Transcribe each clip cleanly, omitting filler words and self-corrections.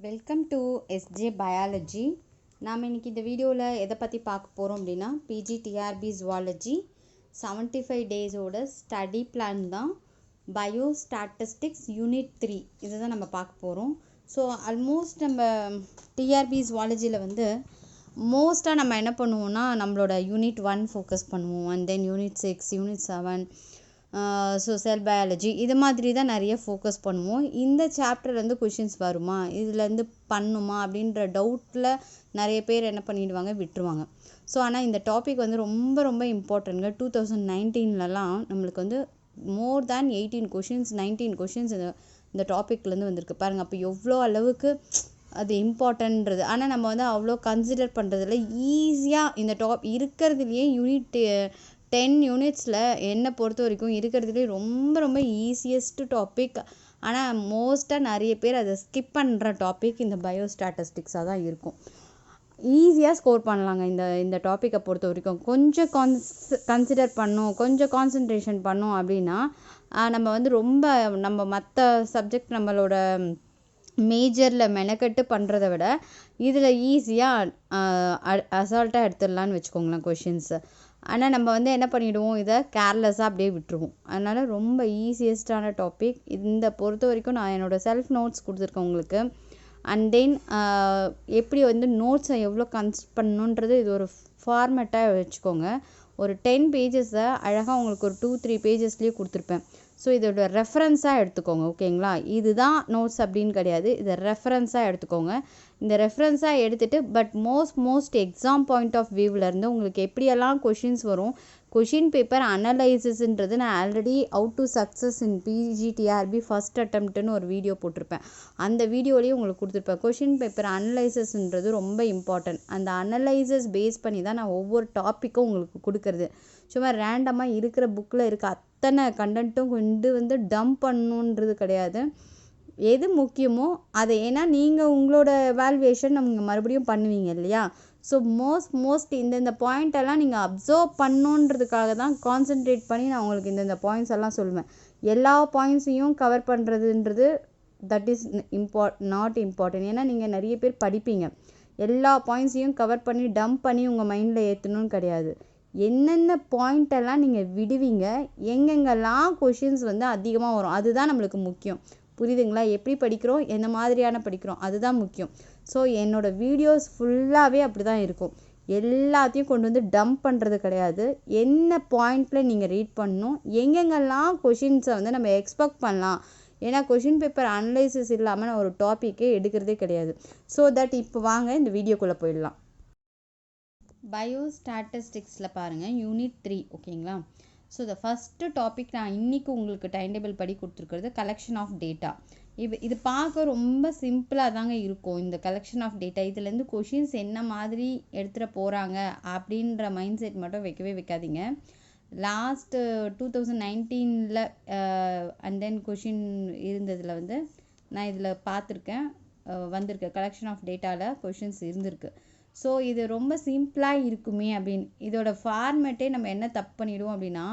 Welcome to SJ biology. நாம் இன்றைக்கி இந்த வீடியோவில் எதை பற்றி பார்க்க போகிறோம் அப்படின்னா பிஜிடிஆர்பி ஜுவாலஜி 75 டேஸோட ஸ்டடி பிளான் தான். பயோ ஸ்டாட்டிஸ்டிக்ஸ் யூனிட் 3 இதை தான் நம்ம பார்க்க போகிறோம். ஸோ ஆல்மோஸ்ட் நம்ம டிஆர்பி ஜுவாலஜியில் மோஸ்ட்டாக நம்ம என்ன பண்ணுவோம்னா நம்மளோட யூனிட் 1 ஃபோக்கஸ் பண்ணுவோம், and then unit 6, unit 7, so sell biology இது மாதிரி தான் நிறைய ஃபோக்கஸ் பண்ணுவோம். இந்த சாப்டர்லேருந்து கொஷின்ஸ் வருமா, இதுலேருந்து பண்ணுமா அப்படின்ற டவுட்டில் நிறைய பேர் என்ன பண்ணிடுவாங்க, விட்டுருவாங்க. ஸோ ஆனால் இந்த டாபிக் ரொம்ப ரொம்ப இம்பார்ட்டன்ட்ங்க. 2019லலாம் நம்மளுக்கு மோர் தேன் 18 கொஷின்ஸ் 19 கொஷின்ஸ் இந்த டாப்பிக்லேருந்து வந்திருக்கு பாருங்கள். அப்போ எவ்வளோ அளவுக்கு அது இம்பார்ட்டன்றது. ஆனால் நம்ம அவ்வளோ கன்சிடர் பண்ணுறதில்ல. ஈஸியாக இந்த இருக்கிறதுலையே யூனிட் 10 யூனிட்ஸில் என்னை பொறுத்த வரைக்கும் இருக்கிறதுலே ரொம்ப ரொம்ப ஈஸியஸ்ட் டாபிக். ஆனால் மோஸ்ட்டாக நிறைய பேர் அதை ஸ்கிப் பண்ணுற டாபிக் இந்த பயோஸ்டாட்டிஸ்டிக்ஸாக தான் இருக்கும். ஈஸியாக ஸ்கோர் பண்ணலாங்க இந்த டாப்பிக்கை பொறுத்த வரைக்கும். கொஞ்சம் கன்சிடர் பண்ணோம், கொஞ்சம் கான்சன்ட்ரேஷன் பண்ணோம் அப்படின்னா நம்ம மற்ற சப்ஜெக்ட் நம்மளோட மேஜரில் மெனக்கட்டு பண்ணுறத விட இதில் ஈஸியாக அசால்ட்டாக எடுத்துடலான்னு வச்சுக்கோங்களேன் கொஷின்ஸை. ஆனால் நம்ம என்ன பண்ணிவிடுவோம், இதை கேர்லெஸ்ஸாக அப்படியே விட்டுருவோம். அதனால் ரொம்ப ஈஸியஸ்டான டாபிக். இந்த பொறுத்த வரைக்கும் நான் என்னோடய செல்ஃப் நோட்ஸ் கொடுத்துருக்கேன் உங்களுக்கு. அண்ட் தென் எப்படி நோட்ஸை எவ்வளோ கன்சிடர் பண்ணணுன்றது இது ஒரு ஃபார்மேட்டாக வச்சுக்கோங்க. ஒரு 10 பேஜஸை அழகாக உங்களுக்கு ஒரு 2-3 பேஜஸ்லேயே கொடுத்துருப்பேன். ஸோ இதோட ரெஃபரன்ஸாக எடுத்துக்கோங்க, ஓகேங்களா. இதுதான் நோட்ஸ் அப்படின்னு கிடையாது, இதை ரெஃபரன்ஸாக எடுத்துக்கோங்க. இந்த ரெஃபரன்ஸாக எடுத்துகிட்டு but most exam point of வியூவிலேருந்து உங்களுக்கு எப்படியெல்லாம் கொஷின்ஸ் வரும், கொஷின் பேப்பர் அனலைசிஸ்ன்றது நான் already out to success in PGTRB first அட்டம்ப்ட்னு ஒரு வீடியோ போட்டிருப்பேன். அந்த வீடியோலேயே உங்களுக்கு கொடுத்துருப்பேன். கொஷின் பேப்பர் அனலைசிஸ்ன்றது ரொம்ப இம்பார்ட்டன்ட். அந்த அனலைசிஸ் பேஸ் பண்ணி தான் நான் ஒவ்வொரு டாப்பிக்கும் உங்களுக்கு கொடுக்குறது. சும்மா ரேண்டமாக இருக்கிற புக்கில் இருக்க அத்தனை கண்டென்ட்டும் டம்ப் பண்ணணுன்றது கிடையாது. எது முக்கியமோ அதை, ஏன்னா நீங்கள் உங்களோட எவால்வேஷன் நீங்கள் மறுபடியும் பண்ணுவீங்க இல்லையா. ஸோ மோஸ்ட் இந்த பாயிண்டெல்லாம் நீங்கள் அப்சர்வ் பண்ணணுன்றதுக்காக தான் கான்சென்ட்ரேட் பண்ணி நான் உங்களுக்கு இந்த பாயிண்ட்ஸ் எல்லாம் சொல்லுவேன். எல்லா பாயிண்ட்ஸையும் கவர் பண்ணுறதுன்றது தட் இஸ் நாட் இம்பார்ட்டன்ட். ஏன்னா நீங்கள் நிறைய பேர் படிப்பீங்க, எல்லா பாயிண்ட்ஸையும் கவர் பண்ணி டம்ப் பண்ணி உங்கள் மைண்டில் ஏற்றணும்னு கிடையாது. என்னென்ன பாயிண்டெல்லாம் நீங்கள் விடுவீங்க, எங்கெங்கெல்லாம் கொஷின்ஸ் அதிகமாக வரும், அதுதான் நம்மளுக்கு முக்கியம். புரியுதுங்களா? எப்படி படிக்கிறோம், எந்த மாதிரியான படிக்கிறோம், அதுதான் முக்கியம். ஸோ என்னோடய வீடியோஸ் ஃபுல்லாகவே அப்படி தான் இருக்கும். எல்லாத்தையும் கொண்டு டம்ப் பண்ணுறது கிடையாது. என்ன பாயிண்டில் நீங்கள் ரீட் பண்ணணும், எங்கெங்கெல்லாம் கொஷின்ஸை நம்ம எக்ஸ்பெக்ட் பண்ணலாம். ஏன்னா கொஷின் பேப்பர் அனலைசிஸ் இல்லாமல் நான் ஒரு டாப்பிக்கே எடுக்கிறதே கிடையாது. ஸோ தட் இப்போ வாங்க இந்த வீடியோக்குள்ளே போயிடலாம். பயோஸ்டாட்டிஸ்டிக்ஸில் பாருங்கள், யூனிட் 3, ஓகேங்களா. ஸோ த ஃபஸ்ட்டு டாபிக் நான் இன்றைக்கி உங்களுக்கு டைம் டேபிள் படி கொடுத்துருக்கிறது கலெக்ஷன் ஆஃப் டேட்டா. இது பார்க்க ரொம்ப சிம்பிளாக தாங்க இருக்கும். இந்த கலெக்ஷன் ஆஃப் டேட்டா இதுலேருந்து கொஷின்ஸ் என்ன மாதிரி எடுத்துகிட்டு போகிறாங்க அப்படின்ற மைண்ட் செட் மட்டும் வைக்கவே வைக்காதீங்க. லாஸ்ட்டு 2019 அண்ட் தென் கொஷின் இருந்ததில் நான் இதில் பார்த்துருக்கேன், வந்திருக்கு. கலெக்ஷன் ஆஃப் டேட்டாவில் கொஷின்ஸ் இருந்திருக்கு. ஸோ இது ரொம்ப சிம்பிளாக இருக்குமே அப்படின்னு இதோட ஃபார்மேட்டே நம்ம என்ன தப்பு பண்ணிவிடுவோம் அப்படின்னா,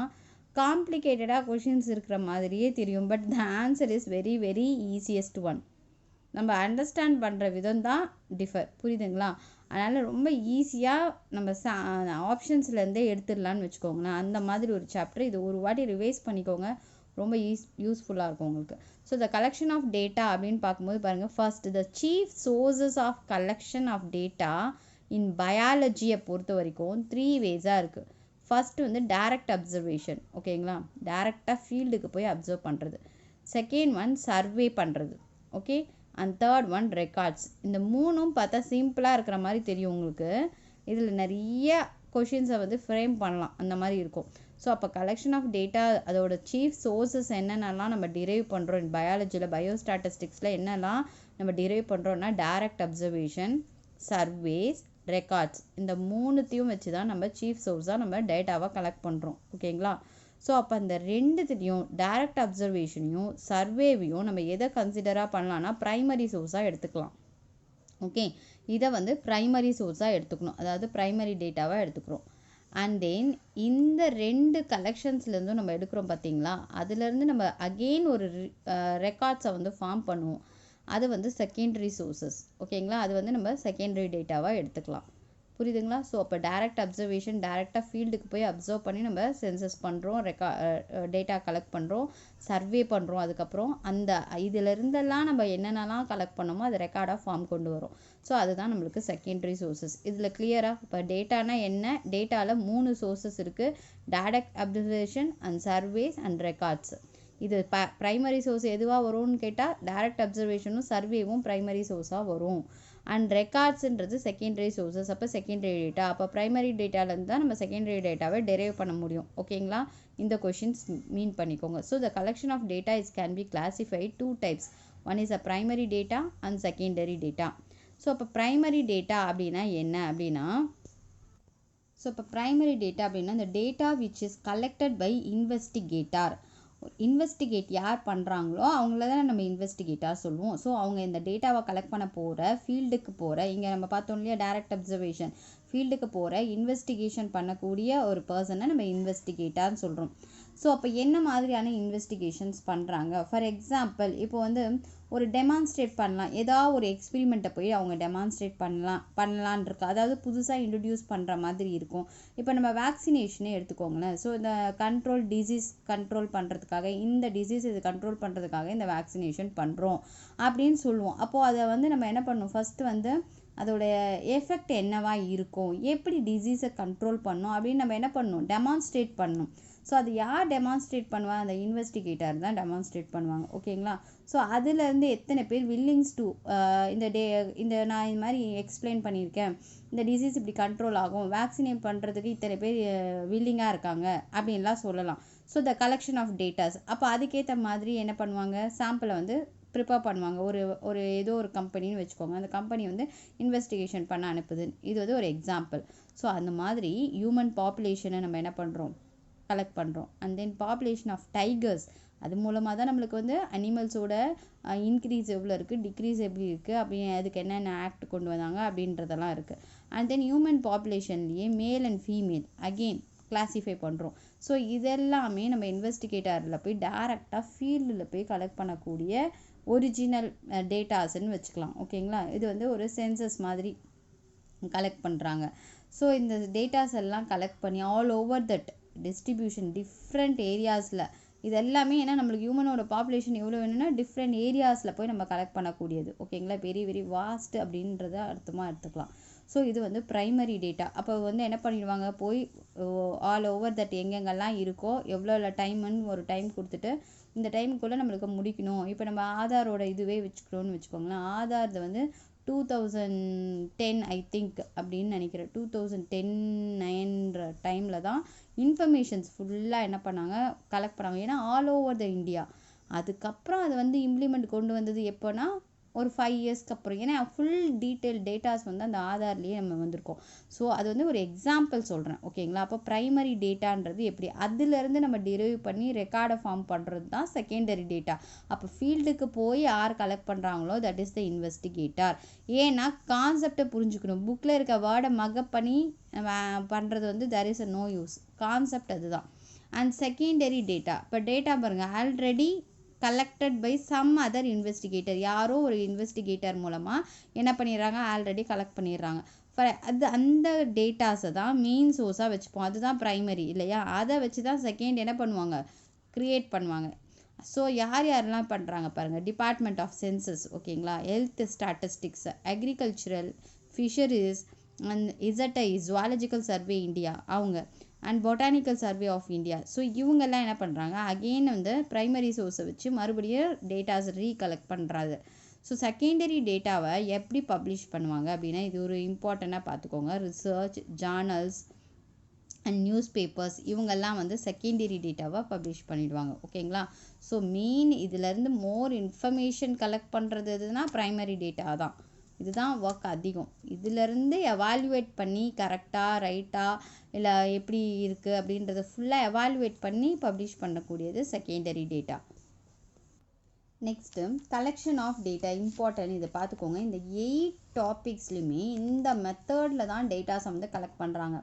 காம்ப்ளிகேட்டடாக கொஷின்ஸ் இருக்கிற மாதிரியே தெரியும். But the answer is very very easiest one. நம்ம அண்டர்ஸ்டாண்ட் பண்ணுற விதம் தான் டிஃபர், புரியுதுங்களா. அதனால் ரொம்ப ஈஸியாக நம்ம ஆப்ஷன்ஸ்லேருந்தே எடுத்துடலான்னு வச்சுக்கோங்களேன். அந்த மாதிரி ஒரு சாப்டர். இது ஒரு வாட்டி ரிவைஸ் பண்ணிக்கோங்க, ரொம்ப யூஸ்ஃபுல்லாக இருக்கும் உங்களுக்கு. So the collection of data அப்படின்னு பார்க்கும்போது பாருங்கள், first the chief sources of collection of data in பயாலஜியை பொறுத்த வரைக்கும் 3 வேஸாக இருக்குது. ஃபஸ்ட்டு டைரக்ட் அப்சர்வேஷன், ஓகேங்களா. டைரெக்டாக ஃபீல்டுக்கு போய் அப்சர்வ் பண்ணுறது. செகண்ட் ஒன் சர்வே பண்ணுறது, okay. And third one records. இந்த மூணும் பார்த்தா சிம்பிளாக இருக்கிற மாதிரி தெரியும் உங்களுக்கு. இதில் நிறைய கொஷின்ஸை ஃப்ரேம் பண்ணலாம், அந்த மாதிரி இருக்கும். ஸோ அப்போ கலெக்ஷன் ஆஃப் டேட்டா அதோட சீஃப் சோர்சஸ் என்னென்னலாம் நம்ம டிரைவ் பண்ணுறோம் பயாலஜியில், பயோஸ்டாட்டிஸ்டிக்ஸில் என்னெல்லாம் நம்ம டிரைவ் பண்ணுறோன்னா டைரக்ட் அப்சர்வேஷன், சர்வேஸ், ரெக்கார்ட்ஸ். இந்த மூணுத்தையும் வச்சு தான் நம்ம சீஃப் சோர்ஸாக நம்ம டேட்டாவை கலெக்ட் பண்ணுறோம், ஓகேங்களா. ஸோ அப்போ அந்த ரெண்டுத்துலேயும் டைரக்ட் அப்சர்வேஷனையும் சர்வேவையும் நம்ம எதை கன்சிடராக பண்ணலான்னா ப்ரைமரி சோர்ஸாக எடுத்துக்கலாம், ஓகே. இதை ப்ரைமரி சோர்ஸாக எடுத்துக்கணும், அதாவது ப்ரைமரி டேட்டாவாக எடுத்துக்கிறோம். அண்ட் தென் இந்த 2 கலெக்ஷன்ஸ்லேருந்தும் நம்ம எடுக்கிறோம் பார்த்தீங்களா, அதுலேருந்து நம்ம அகெயின் ஒரு ரெக்கார்ட்ஸை ஃபார்ம் பண்ணுவோம். அது வந்து செகண்டரி சோர்சஸ். ஓகேங்களா, அது வந்து நம்ம செகண்டரி டேட்டாவாக எடுத்துக்கலாம். புரியுதுங்களா? ஸோ அப்போ டைரக்ட் அப்சர்வேஷன், டைரெக்டாக ஃபீல்டுக்கு போய் அப்சர்வ் பண்ணி நம்ம சென்சஸ் பண்ணுறோம், டேட்டா கலெக்ட் பண்ணுறோம், சர்வே பண்ணுறோம். அதுக்கப்புறம் அந்த இதிலிருந்தெல்லாம் நம்ம என்னென்னலாம் கலெக்ட் பண்ணோமோ அது ரெக்கார்டாக ஃபார்ம் கொண்டு வரும். ஸோ அதுதான் நம்மளுக்கு செகண்டரி சோர்சஸ். இதில் கிளியராக இப்போ டேட்டானா என்ன, டேட்டாவில் 3 சோர்சஸ் இருக்குது: direct observation and surveys and records. இது ப்ரைமரி சோர்ஸ் எதுவாக வரும்னு கேட்டால் டைரக்ட் அப்சர்வேஷனும் சர்வேவும் ப்ரைமரி சோர்ஸாக வரும். அண்ட் ரெக்கார்ட்ஸுன்றது செகண்டரி சோர்சஸ். அப்போ செகண்டரி டேட்டா, அப்போ ப்ரைமரி டேட்டாலேருந்து தான் நம்ம செகண்டரி டேட்டாவை டெரைவ் பண்ண முடியும். ஓகேங்களா, இந்த கொஷின்ஸ் மீன் பண்ணிக்கோங்க. So the collection of data is can be classified 2 types. One is a primary data and secondary data. So அப்போ ப்ரைமரி டேட்டா அப்படின்னா என்ன அப்படின்னா, இந்த data which is collected by investigator. Investigate யார் பண்ணுறாங்களோ அவங்கள தான் நம்ம இன்வெஸ்டிகேட்டாக சொல்லுவோம். ஸோ அவங்க இந்த டேட்டாவை கலெக்ட் பண்ண போகிற ஃபீல்டுக்கு போகிற, இங்கே நம்ம பார்த்தோம் இல்லையா டைரக்ட் அப்சர்வேஷன், ஃபீல்டுக்கு போகிற இன்வெஸ்டிகேஷன் பண்ணக்கூடிய ஒரு பர்சனை நம்ம இன்வெஸ்டிகேட்டான்னு சொல்கிறோம். ஸோ அப்போ என்ன மாதிரியான இன்வெஸ்டிகேஷன்ஸ் பண்ணுறாங்க? ஃபார் எக்ஸாம்பிள், இப்போ வந்து ஒரு டெமான்ஸ்ட்ரேட் பண்ணலாம், ஏதாவது ஒரு எக்ஸ்பிரிமெண்ட்டை போய் அவங்க டெமான்ஸ்ட்ரேட் பண்ணலான் இருக்கு. அதாவது புதுசாக இன்ட்ரடியூஸ் பண்ணுற மாதிரி இருக்கும். இப்போ நம்ம வேக்சினேஷனே எடுத்துக்கோங்களேன். ஸோ இந்த டிசீஸ் கண்ட்ரோல் பண்ணுறதுக்காக, இந்த டிசீஸ் இது கண்ட்ரோல் பண்ணுறதுக்காக இந்த வேக்சினேஷன் பண்ணுறோம் அப்படின்னு சொல்லுவோம். அப்போது அதை வந்து நம்ம என்ன பண்ணணும், ஃபஸ்ட்டு வந்து அதோடைய எஃபெக்ட் என்னவா இருக்கும், எப்படி டிசீஸை கண்ட்ரோல் பண்ணணும் அப்படின்னு நம்ம என்ன பண்ணணும், டெமான்ஸ்ட்ரேட் பண்ணணும். ஸோ அது யார் டெமான்ஸ்ட்ரேட் பண்ணுவாங்க, அந்த இன்வெஸ்டிகேட்டர் தான் டெமான்ஸ்ட்ரேட் பண்ணுவாங்க. ஓகேங்களா, ஸோ அதுலேருந்து எத்தனை பேர் வில்லிங்ஸ் டு இந்த நான் இது மாதிரி எக்ஸ்பிளைன் பண்ணியிருக்கேன், இந்த டிசீஸ் இப்படி கண்ட்ரோல் ஆகும், வேக்சினேட் பண்ணுறதுக்கு இத்தனை பேர் வில்லிங்காக இருக்காங்க அப்படின்லாம் சொல்லலாம். So the collection of datas. அப்போ அதுக்கேற்ற மாதிரி என்ன பண்ணுவாங்க, சாம்பிளை வந்து ப்ரிப்பேர் பண்ணுவாங்க. ஒரு ஏதோ ஒரு கம்பெனின்னு வச்சுக்கோங்க, அந்த கம்பெனி வந்து இன்வெஸ்டிகேஷன் பண்ண அனுப்புது. இது வந்து ஒரு எக்ஸாம்பிள். ஸோ அந்த மாதிரி ஹியூமன் பாப்புலேஷனை நம்ம என்ன பண்ணுறோம், கலெக்ட் பண்ணுறோம். And then population of tigers, அது மூலமாக தான் நம்மளுக்கு வந்து அனிமல்ஸோட இன்க்ரீஸ் எவ்வளோ இருக்குது, டிக்ரீஸ் எப்படி இருக்குது, அப்படி அதுக்கு என்னென்ன ஆக்ட் கொண்டு வந்தாங்க அப்படின்றதெல்லாம் இருக்குது. அண்ட் தென் ஹியூமன் பாப்புலேஷன்லேயே male and female again classify பண்ணுறோம். ஸோ இதெல்லாமே நம்ம இன்வெஸ்டிகேட்டரில் போய் டைரெக்டாக ஃபீல்டில் போய் கலெக்ட் பண்ணக்கூடிய ஒரிஜினல் டேட்டாஸ்ன்னு வச்சுக்கலாம். ஓகேங்களா, இது வந்து ஒரு சென்சஸ் மாதிரி கலெக்ட் பண்ணுறாங்க. ஸோ இந்த டேட்டாஸ் எல்லாம் கலெக்ட் பண்ணி all over that distribution different ஏரியாஸில், இது எல்லாமே ஏன்னா நம்மளுக்கு ஹியூமனோட பாப்புலேஷன் எவ்வளோ வேணும்னா டிஃப்ரெண்ட் ஏரியாஸில் போய் நம்ம கலெக்ட் பண்ணக்கூடியது. ஓகேங்களா, வெரி வாஸ்ட் அப்படின்றத அர்த்தமாக எடுத்துக்கலாம். ஸோ இது வந்து ப்ரைமரி டேட்டா. அப்போ வந்து என்ன பண்ணிடுவாங்க, போய் ஆல் ஓவர் தட் எங்கெங்கெல்லாம் இருக்கோ, எவ்வளோ டைமுன்னு ஒரு டைம் கொடுத்துட்டு இந்த டைமுக்குள்ளே நம்மளுக்கு முடிக்கணும். இப்போ நம்ம ஆதாரோட இதுவே வச்சுக்கிறோன்னு வச்சுக்கோங்களேன். ஆதார் வந்து 2010 ஐ திங்க் அப்படின்னு நினைக்கிறேன், 2010-9 டைமில் தான் இன்ஃபர்மேஷன்ஸ் ஃபுல்லாக என்ன பண்ணாங்க, கலெக்ட் பண்ணாங்க. ஏன்னா ஆல் ஓவர் த இந்தியா. அதுக்கப்புறம் அது வந்து இம்ப்ளிமெண்ட் கொண்டு வந்தது எப்போனா ஒரு 5 இயர்ஸ்க்கு அப்புறம். ஏன்னா ஃபுல் டீட்டெயில் டேட்டாஸ் வந்து அந்த ஆதார்லேயே நம்ம வந்திருக்கோம். ஸோ அது வந்து ஒரு எக்ஸாம்பிள் சொல்கிறேன். ஓகேங்களா, அப்போ ப்ரைமரி டேட்டான்றது எப்படி, அதுலேருந்து நம்ம டெரைவ் பண்ணி ரெக்கார்டை ஃபார்ம் பண்ணுறது தான் செகண்டரி டேட்டா. அப்போ ஃபீல்டுக்கு போய் யார் கலெக்ட் பண்ணுறாங்களோ தட் இஸ் த இன்வெஸ்டிகேட்டர். ஏன்னா கான்செப்டை புரிஞ்சுக்கணும். புக்கில் இருக்க வேர்டை மக்கப் பண்ணி பண்ணுறது வந்து there is a no use. Concept அதுதான். அண்ட் செகண்டரி டேட்டா, இப்போ டேட்டா பாருங்கள், already collected by some other investigator. யாரோ ஒரு இன்வெஸ்டிகேட்டர் மூலமாக என்ன பண்ணிடுறாங்க, ஆல்ரெடி கலெக்ட் பண்ணிடுறாங்க. அந்த டேட்டாஸை தான் மெயின் சோர்ஸாக வச்சுப்போம். அதுதான் ப்ரைமரி இல்லையா, அதை வச்சு தான் செகண்ட் என்ன பண்ணுவாங்க, க்ரியேட் பண்ணுவாங்க. ஸோ யாரெல்லாம் பண்ணுறாங்க பாருங்கள், டிபார்ட்மெண்ட் ஆஃப் சென்சஸ், ஓகேங்களா, health statistics, agricultural, fisheries, and இசட்டை ஜுவாலஜிக்கல் சர்வே இந்தியா அவங்க, and botanical survey of India. So இவங்கெல்லாம் என்ன பண்ணுறாங்க, அகெயின் வந்து ப்ரைமரி சோர்ஸை வச்சு மறுபடியும் டேட்டாஸ் ரீகலெக்ட் பண்ணுறாங்க. ஸோ செகண்டரி டேட்டாவை எப்படி பப்ளிஷ் பண்ணுவாங்க அப்படின்னா, இது ஒரு இம்பார்ட்டண்ட்டாக பார்த்துக்கோங்க. Research journals and newspapers இவங்கெல்லாம் வந்து செகண்டரி டேட்டாவை பப்ளிஷ் பண்ணிடுவாங்க. ஓகேங்களா, ஸோ மெயின் இதிலேருந்து மோர் இன்ஃபர்மேஷன் கலெக்ட் பண்ணுறது எதுனா ப்ரைமரி டேட்டா தான். இதுதான் ஒர்க் அதிகம். இதிலேருந்து எவாலுவேட் பண்ணி கரெக்டாக ரைட்டாக இல்லை எப்படி இருக்குது அப்படின்றத ஃபுல்லாக எவாலுவேட் பண்ணி பப்ளிஷ் பண்ணக்கூடியது secondary data. Next collection of data important. இதை பார்த்துக்கோங்க. இந்த 8 டாபிக்ஸ்லையுமே இந்த மெத்தடில் தான் டேட்டாஸ் வந்து கலெக்ட் பண்ணுறாங்க.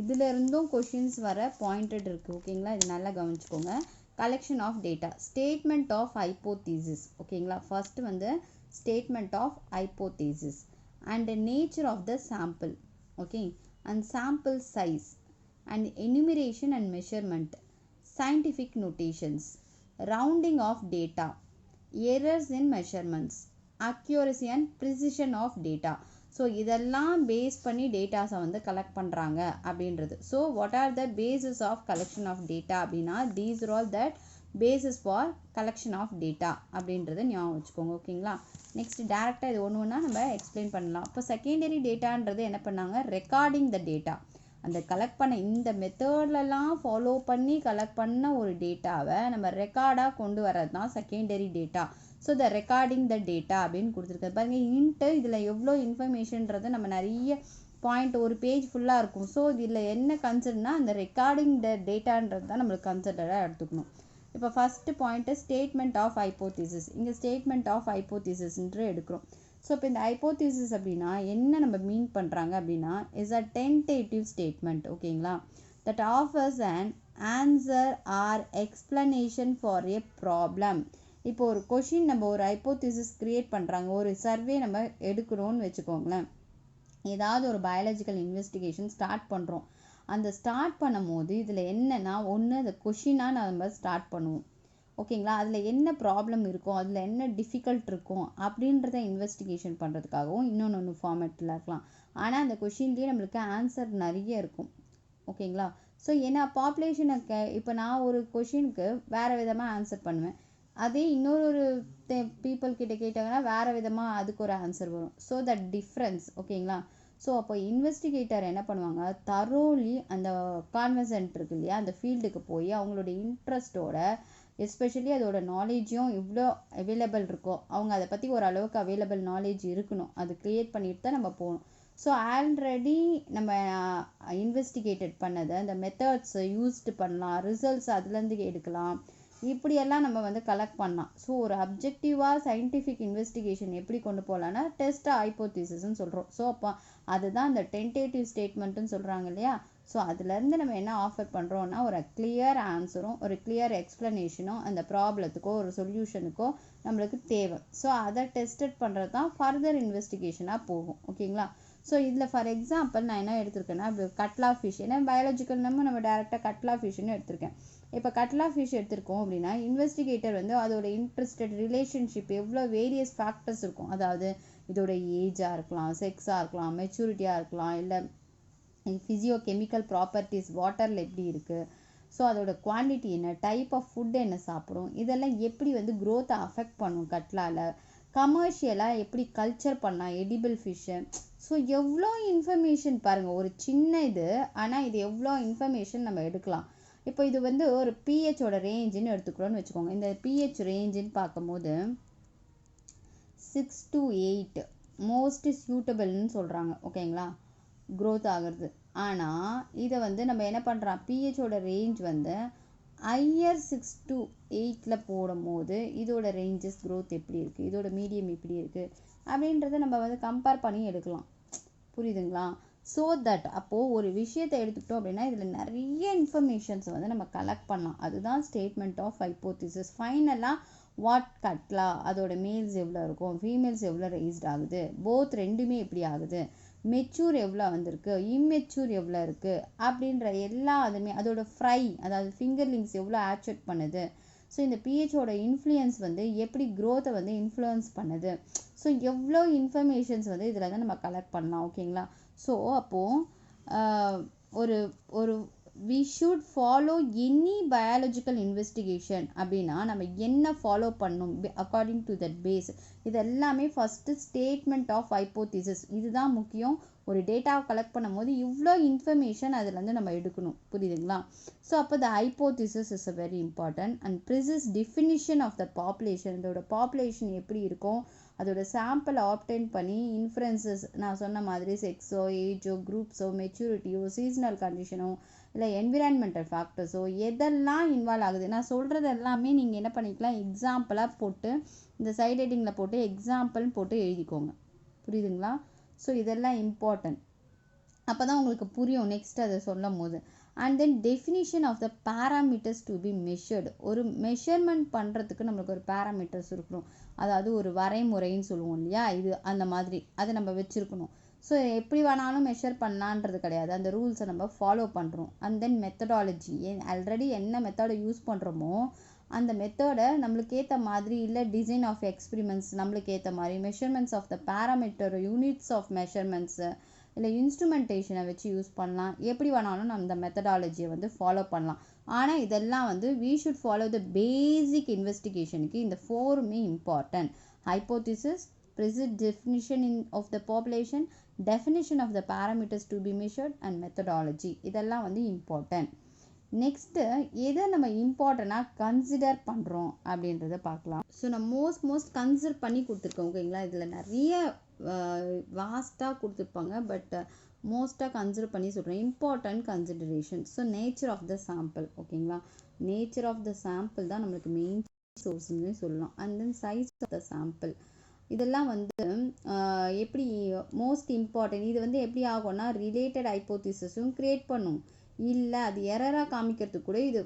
இதிலிருந்தும் கொஷின்ஸ் வர பாயிண்டட் இருக்குது. ஓகேங்களா, இது நல்லா கவனிச்சுக்கோங்க. Collection of data, statement of hypothesis. ஓகேங்களா, ஃபர்ஸ்ட் வந்து statement of hypothesis, and the nature of the sample, okay, and sample size, and enumeration and measurement, scientific notations, rounding of data, errors in measurements, accuracy and precision of data. So இதெல்லாம் base பண்ணி டேட்டாஸை வந்து collect பண்ணுறாங்க அப்படின்றது. So what are the basis of collection of data அப்படின்னா, these are all that basis for collection of data அப்படின்றத ஞாபகம் வச்சுக்கோங்க. ஓகேங்களா. நெக்ஸ்ட் டேரெக்டாக இது ஒன்று ஒன்றா நம்ம எக்ஸ்பிளைன் பண்ணலாம். இப்போ செகண்டரி டேட்டான்றது என்ன பண்ணாங்க, ரெக்கார்டிங் த டேட்டா. அந்த கலெக்ட் பண்ண இந்த மெத்தட்லலாம் ஃபாலோ பண்ணி கலெக்ட் பண்ண ஒரு டேட்டாவை நம்ம ரெக்கார்டாக கொண்டு வர்றது தான் secondary data. So the recording the data அப்படின்னு கொடுத்துருக்காரு பாருங்கள். இன்ட்டு இதில் எவ்வளோ இன்ஃபர்மேஷன்றது நம்ம நிறைய பாயிண்ட், ஒரு பேஜ் ஃபுல்லாக இருக்கும். ஸோ இதில் என்ன கன்சிடர்னா அந்த ரெக்கார்டிங் த டேட்டான்றது தான் நம்மளுக்கு கன்சிடராக எடுத்துக்கணும். இப்போ first point statement of hypothesis. இங்கே ஸ்டேட்மெண்ட் ஆஃப் ஹைப்போதிசிஸ்ன்று எடுக்கிறோம். ஸோ இப்போ இந்த ஹைப்போதிசிஸ் அப்படின்னா என்ன நம்ம மீன் பண்ணுறாங்க அப்படின்னா, இஸ் அ டென்டேட்டிவ் ஸ்டேட்மெண்ட். ஓகேங்களா. That offers an answer or explanation for a problem. இப்போ ஒரு கொஷின், நம்ம ஒரு ஹைப்போதிசிஸ் கிரியேட் பண்ணுறாங்க, ஒரு சர்வே நம்ம எடுக்கிறோன்னு வச்சுக்கோங்களேன். ஏதாவது ஒரு பயாலஜிக்கல் இன்வெஸ்டிகேஷன் ஸ்டார்ட் பண்ணுறோம். அந்த ஸ்டார்ட் பண்ணும் போது இதில் என்னென்னா, ஒன்று அந்த கொஷினாக நம்ம ஸ்டார்ட் பண்ணுவோம். ஓகேங்களா. அதில் என்ன ப்ராப்ளம் இருக்கும், அதில் என்ன டிஃபிகல்ட் இருக்கும் அப்படின்றத இன்வெஸ்டிகேஷன் பண்ணுறதுக்காகவும் இன்னொன்று ஃபார்மேட்டில் இருக்கலாம். ஆனால் அந்த கொஷின்லேயே நம்மளுக்கு ஆன்சர் நிறைய இருக்கும். ஓகேங்களா. ஸோ ஏன்னா பாப்புலேஷனை இப்போ நான் ஒரு கொஷினுக்கு வேறு விதமாக ஆன்சர் பண்ணுவேன், அதே இன்னொரு பீப்புள் கிட்ட கேட்டாங்கன்னா வேறு விதமாக அதுக்கு ஒரு ஆன்சர் வரும். So that difference. ஓகேங்களா. ஸோ அப்போ இன்வெஸ்டிகேட்டர் என்ன பண்ணுவாங்க, தரோலி அந்த கான்வெசன்ட் இருக்கு இல்லையா, அந்த ஃபீல்டுக்கு போய் அவங்களோட இன்ட்ரெஸ்ட்டோட, எஸ்பெஷலி அதோட நாலேஜும் எவ்வளோ அவைலபிள் இருக்கோ, அவங்க அதை பற்றி ஓரளவுக்கு அவைலபிள் நாலேஜ் இருக்கணும், அது க்ரியேட் பண்ணிட்டு தான் நம்ம போகணும். ஸோ ஆல்ரெடி நம்ம இன்வெஸ்டிகேட்டட் பண்ணதை அந்த மெத்தட்ஸை யூஸ்டு பண்ணலாம், ரிசல்ட்ஸ் அதுலேருந்து எடுக்கலாம், இப்படியெல்லாம் நம்ம வந்து கலெக்ட் பண்ணலாம். ஸோ ஒரு அப்ஜெக்டிவாக சயின்டிஃபிக் இன்வெஸ்டிகேஷன் எப்படி கொண்டு போகலான்னா டெஸ்ட் ஹைப்போதிசிஸ்ன்னு சொல்கிறோம். ஸோ அப்போ அதுதான் அந்த டென்டேட்டிவ் ஸ்டேட்மெண்ட்டுன்னு சொல்கிறாங்க இல்லையா. ஸோ அதுலேருந்து நம்ம என்ன ஆஃபர் பண்ணுறோன்னா ஒரு கிளியர் ஆன்சரும் ஒரு கிளியர் எக்ஸ்ப்ளனேஷனும் அந்த ப்ராப்ளத்துக்கோ ஒரு சொல்யூஷனுக்கோ நம்மளுக்கு தேவை. ஸோ அதை டெஸ்டட் பண்ணுறது தான் ஃபர்தர் இன்வெஸ்டிகேஷனாக போகும். ஓகேங்களா. ஸோ இதில் ஃபார் எக்ஸாம்பிள் நான் என்ன எடுத்திருக்கேன்னா, கட்லா ஃபிஷ், ஏன்னா பயாலஜிக்கல் நம்ம டேரெக்டாக கட்லா ஃபிஷ்ன்னு எடுத்திருக்கேன். இப்போ கட்லா ஃபிஷ் எடுத்திருக்கோம் அப்படின்னா இன்வெஸ்டிகேட்டர் வந்து அதோட இன்ட்ரெஸ்டட் ரிலேஷன்ஷிப் எவ்வளோ வேரியஸ் ஃபேக்டர்ஸ் இருக்கும். அதாவது இதோட ஏஜாக இருக்கலாம், செக்ஸாக இருக்கலாம், மெச்சூரிட்டியாக இருக்கலாம், இல்லை ஃபிசியோ கெமிக்கல் ப்ராப்பர்ட்டிஸ் வாட்டரில் எப்படி இருக்குது, ஸோ அதோட குவான்டிட்டி என்ன, டைப் ஆஃப் ஃபுட் என்ன சாப்பிடும், இதெல்லாம் எப்படி வந்து க்ரோத்தை அஃபெக்ட் பண்ணும் கட்லாவில், கமர்ஷியலாக எப்படி கல்ச்சர் பண்ணலாம் எடிபிள் ஃபிஷ்ஷை. ஸோ எவ்வளோ இன்ஃபர்மேஷன் பாருங்கள், ஒரு சின்ன இது, ஆனால் இது எவ்வளோ இன்ஃபர்மேஷன் நம்ம எடுக்கலாம். இப்போ இது வந்து ஒரு பிஹெச்சோட ரேஞ்சுன்னு எடுத்துக்கிறோன்னு வச்சுக்கோங்க. இந்த பிஹெச் ரேஞ்சுன்னு பார்க்கும்போது 6 to 8 மோஸ்ட் சூட்டபிள்னு சொல்கிறாங்க. ஓகேங்களா. க்ரோத் ஆகிறது. ஆனால் இதை வந்து நம்ம என்ன பண்ணுறோம், பிஹெச்சோட ரேஞ்ச் வந்து ஹையர் 6 to 8 போடும் போது இதோட ரேஞ்சஸ் க்ரோத் எப்படி இருக்குது, இதோட மீடியம் எப்படி இருக்குது அப்படின்றத நம்ம வந்து கம்பேர் பண்ணி எடுக்கலாம். புரியுதுங்களா. ஸோ தட் அப்போது ஒரு விஷயத்தை எடுத்துக்கிட்டோம் அப்படின்னா இதில் நிறைய இன்ஃபர்மேஷன்ஸ் வந்து நம்ம கலெக்ட் பண்ணலாம். அதுதான் ஸ்டேட்மெண்ட் ஆஃப் ஹைப்போதிசிஸ். ஃபைனலாக வாட் கட்லா, அதோட மேல்ஸ் எவ்வளோ இருக்கும், ஃபீமேல்ஸ் எவ்வளோ ரைஸ்ட் ஆகுது, போத் ரெண்டுமே எப்படி ஆகுது, மெச்சூர் எவ்வளோ வந்திருக்கு, இம்மெச்சூர் எவ்வளோ இருக்குது அப்படின்ற எல்லா அதுவுமே, அதோட ஃப்ரை அதாவது ஃபிங்கர்லிங்ஸ் எவ்வளோ ஆக்செப்ட் பண்ணுது, ஸோ இந்த பிஹெச்சோட இன்ஃப்ளூயன்ஸ் வந்து எப்படி க்ரோத்தை வந்து இன்ஃப்ளூயன்ஸ் பண்ணுது, ஸோ எவ்வளோ இன்ஃபர்மேஷன்ஸ் வந்து இதில் தான் நம்ம கலெக்ட் பண்ணலாம். ஓகேங்களா. ஸோ அப்போது ஒரு ஒரு we should follow any biological investigation அப்படின்னா நம்ம என்ன ஃபாலோ பண்ணணும் அக்கார்டிங் டு தட் பேஸ். இது எல்லாமே ஃபஸ்ட்டு ஸ்டேட்மெண்ட் ஆஃப் ஹைப்போதிசிஸ், இதுதான் முக்கியம். ஒரு டேட்டாவை கலெக்ட் பண்ணும் போது இவ்வளோ இன்ஃபர்மேஷன் அதுலேருந்து நம்ம எடுக்கணும். புரியுதுங்களா. ஸோ அப்போ the hypothesis is a very important and precise definition of the population. இதோட பாப்புலேஷன் எப்படி இருக்கும், அதோட சாம்பிள் ஆப்டைன் பண்ணி இன்ஃப்ளூயன்சஸ் நான் சொன்ன மாதிரி செக்ஸோ, ஏஜோ, குரூப்ஸோ, மெச்சூரிட்டியோ, சீசனல் கண்டிஷனோ, இல்லை என்விரான்மெண்டல் ஃபேக்டர்ஸோ எதெல்லாம் இன்வால்வ் ஆகுது. நான் சொல்கிறது எல்லாமே நீங்கள் என்ன பண்ணிக்கலாம், எக்ஸாம்பிளாக போட்டு இந்த சைட் ஹெட்டிங்கில் போட்டு எக்ஸாம்பிள்னு போட்டு எழுதிக்கோங்க. புரியுதுங்களா. ஸோ இதெல்லாம் இம்பார்ட்டன்ட். அப்போ தான் உங்களுக்கு புரியும் நெக்ஸ்ட் அதை சொல்லும் போது. And then definition of the parameters to be measured. ஒரு மெஷர்மெண்ட் பண்ணுறதுக்கு நம்மளுக்கு ஒரு பேராமீட்டர்ஸ் இருக்கணும், அதாவது ஒரு வரைமுறைன்னு சொல்லுவோம் இல்லையா, இது அந்த மாதிரி அதை நம்ம வச்சுருக்கணும். ஸோ எப்படி வேணாலும் மெஷர் பண்ணலான்றது கிடையாது, அந்த ரூல்ஸை நம்ம ஃபாலோ பண்ணுறோம். அண்ட் தென் மெத்தடாலஜி, ஆல்ரெடி என்ன மெத்தடை யூஸ் பண்ணுறோமோ அந்த மெத்தடை நம்மளுக்கு ஏற்ற மாதிரி, இல்லை டிசைன் ஆஃப் எக்ஸ்பிரிமெண்ட்ஸ் நம்மளுக்கு ஏற்ற மாதிரி, measurements of the parameter, units of measurements, இல்லை இன்ஸ்ட்ருமெண்டேஷனை வச்சு யூஸ் பண்ணலாம். எப்படி வேணாலும் நம்ம இந்த மெத்தடாலஜியை வந்து ஃபாலோ பண்ணலாம். ஆனால் இதெல்லாம் வந்து we should follow the basic investigation-க்கு இந்த 4மே important. Hypothesis, precise definition of the population, definition of the parameters to be measured and methodology, இதெல்லாம் வந்து இம்பார்ட்டன்ட். நெக்ஸ்ட்டு எதை நம்ம இம்பார்ட்டண்ட்டாக கன்சிடர் பண்ணுறோம் அப்படின்றத பார்க்கலாம். ஸோ நான் மோஸ்ட் கன்சிடர் பண்ணி கொடுத்துருக்கேன். ஓகேங்களா, இதில் நிறைய வாஸ்ட்டாக கொடுத்துருப்பாங்க, பட் மோஸ்ட்டாக கன்சிடர் பண்ணி சொல்கிறேன். Important consideration. So nature of the sample. ஓகேங்களா, நேச்சர் ஆஃப் த சாம்பிள் தான் நம்மளுக்கு மெயின் சோர்ஸ்ன்னு சொல்லலாம். And then size of the sample, இதெல்லாம் வந்து எப்படி மோஸ்ட் இம்பார்ட்டன்ட். இது வந்து எப்படி ஆகும்னா ரிலேட்டட் ஹைப்போதிசிஸும் க்ரியேட் பண்ணும், இல்லை அது எரராக காமிக்கிறதுக்கு கூட இது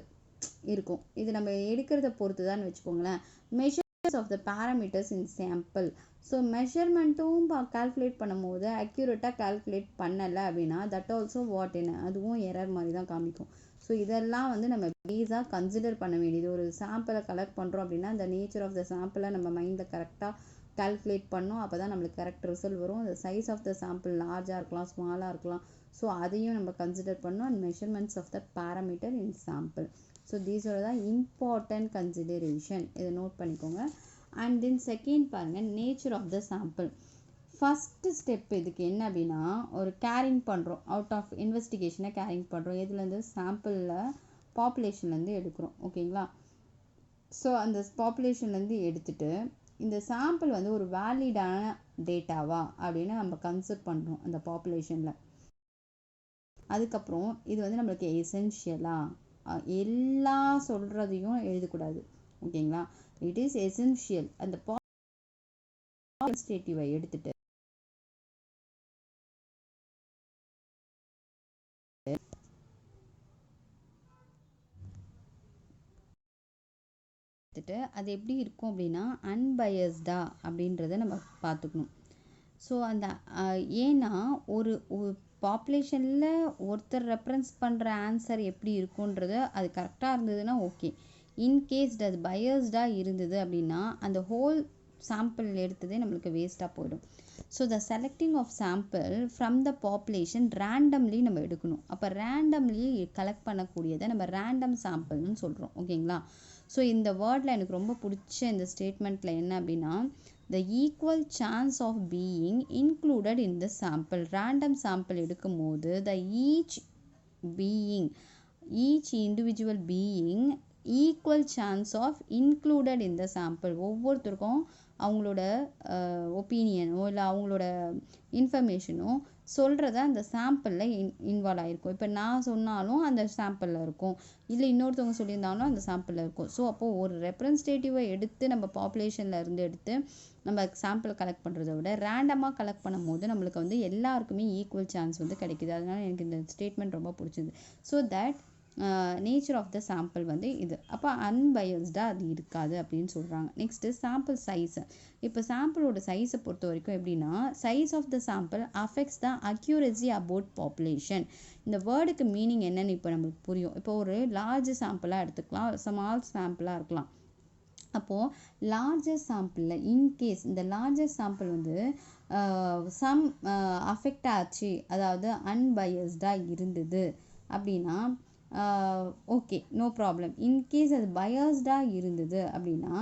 இருக்கும். இது நம்ம எடுக்கிறத பொறுத்து தான் வச்சுக்கோங்களேன். Measures of the parameters in sample. So மெஷர்மெண்ட்டும் கால்குலேட் பண்ணும் போது அக்யூரேட்டாக கால்குலேட் பண்ணலை அப்படின்னா தட் ஆல்சோ வாட் என்ன, அதுவும் எரர் மாதிரி தான் காமிக்கும். ஸோ இதெல்லாம் வந்து நம்ம பேஸாக கன்சிடர் பண்ண வேண்டியது. ஒரு சாம்பிளை கலெக்ட் பண்ணுறோம் அப்படின்னா அந்த நேச்சர் ஆஃப் த சாம்பிளை நம்ம மைண்டில் கரெக்டாக கால்குலேட் பண்ணோம், அப்போ தான் நம்மளுக்கு கரெக்ட் ரிசல்ட் வரும். அந்த சைஸ் ஆஃப் த சாம்பிள் லார்ஜாக இருக்கலாம், ஸ்மாலாக இருக்கலாம். ஸோ அதையும் நம்ம கன்சிடர் பண்ணோம். And measurements of the parameter in sample. So தீஸோட தான் இம்பார்ட்டன்ட் கன்சிடரேஷன், இதை நோட் பண்ணிக்கோங்க. அண்ட் தென் செகண்ட் பாருங்கள், nature of the sample. First step இதுக்கு என்ன அப்படின்னா, ஒரு கேரிங் பண்ணுறோம், அவுட் ஆஃப் இன்வெஸ்டிகேஷனை கேரிங் பண்ணுறோம். எதுலேருந்து, சாம்பிளில் பாப்புலேஷன்லேருந்து எடுக்கிறோம். ஓகேங்களா, ஸோ அந்த பாப்புலேஷன்லேருந்து எடுத்துகிட்டு இந்த சாம்பிள் வந்து ஒரு வேலிடான டேட்டாவா அப்படின்னு நம்ம கன்சிடர் பண்ணுறோம் அந்த பாப்புலேஷனில். அதுக்கப்புறம் இது வந்து நம்மளுக்கு எசென்ஷியலா, எல்லா சொல்கிறதையும் எழுதக்கூடாது. ஓகேங்களா, இட் இஸ் எசென்ஷியல். அந்த பாப்புலேட்டிவை எடுத்துட்டு அது எப்படி இருக்கும் அப்படின்னா அன்பயஸ்டா அப்படின்றத நம்ம பார்த்துக்கணும். ஸோ அந்த ஏன்னா ஒரு பாப்புலேஷனில் ஒருத்தர் ரெஃபரன்ஸ் பண்ணுற ஆன்சர் எப்படி இருக்குன்றது அது கரெக்டாக இருந்ததுன்னா ஓகே. இன்கேஸ் அது பயஸ்டாக இருந்தது அப்படின்னா அந்த ஹோல் சாம்பிள் எடுத்ததே நம்மளுக்கு வேஸ்ட்டாக போயிடும். So the selecting of sample from the population randomly நம்ம எடுக்கணும். அப்போ ரேண்டம்லி கலெக்ட் பண்ணக்கூடியதை நம்ம ரேண்டம் சாம்பிள்னு சொல்கிறோம். ஓகேங்களா, ஸோ இந்த வேர்டில் எனக்கு ரொம்ப பிடிச்ச இந்த ஸ்டேட்மெண்ட்டில் என்ன அப்படின்னா, the equal chance of being included in the sample. random sample எடுக்கும் போது the each individual being equal chance of included in the sample. ஒவ்வொருத்தருக்கும் அவங்களோட ஒப்பீனியனோ இல்லை அவங்களோட இன்ஃபர்மேஷனோ சொல்கிறத அந்த சாம்பிளில் இன்வால்வ் ஆகிருக்கும். இப்போ நான் சொன்னாலும் அந்த சாம்பிளில் இருக்கும், இல்லை இன்னொருத்தவங்க சொல்லியிருந்தாலும் அந்த சாம்பிளில் இருக்கும். ஸோ அப்போது ஒரு ரெப்ரசன்டேட்டிவை எடுத்து நம்ம பாப்புலேஷனில் இருந்து எடுத்து நம்ம சாம்பிள் கலெக்ட் பண்ணுறத விட ரேண்டமாக கலெக்ட் பண்ணும் போது நம்மளுக்கு வந்து எல்லாருக்குமே ஈக்குவல் சான்ஸ் வந்து கிடைக்குது. அதனால் எனக்கு இந்த ஸ்டேட்மெண்ட் ரொம்ப பிடிச்சிது. So that nature of the sample வந்து இது. அப்போ அன்பயஸ்டாக அது இருக்காது அப்படின்னு சொல்கிறாங்க. Next sample size. இப்போ சாம்பிளோட சைஸை பொறுத்த வரைக்கும் எப்படின்னா, size of the sample affects the accuracy about population. இந்த வேர்டுக்கு மீனிங் என்னன்னு இப்போ நம்மளுக்கு புரியும். இப்போ ஒரு லார்ஜ் சாம்பிளாக எடுத்துக்கலாம், ஸ்மால் சாம்பிளாக இருக்கலாம். அப்போது லார்ஜஸ்ட் சாம்பிளில் இன்கேஸ் இந்த லார்ஜஸ்ட் சாம்பிள் வந்து சம் அஃபெக்ட் ஆச்சு, அதாவது அன்பயஸ்டாக இருந்தது அப்படின்னா ஓகே, நோ ப்ராப்ளம். இன்கேஸ் அது பயாஸ்டாக இருந்தது அப்படின்னா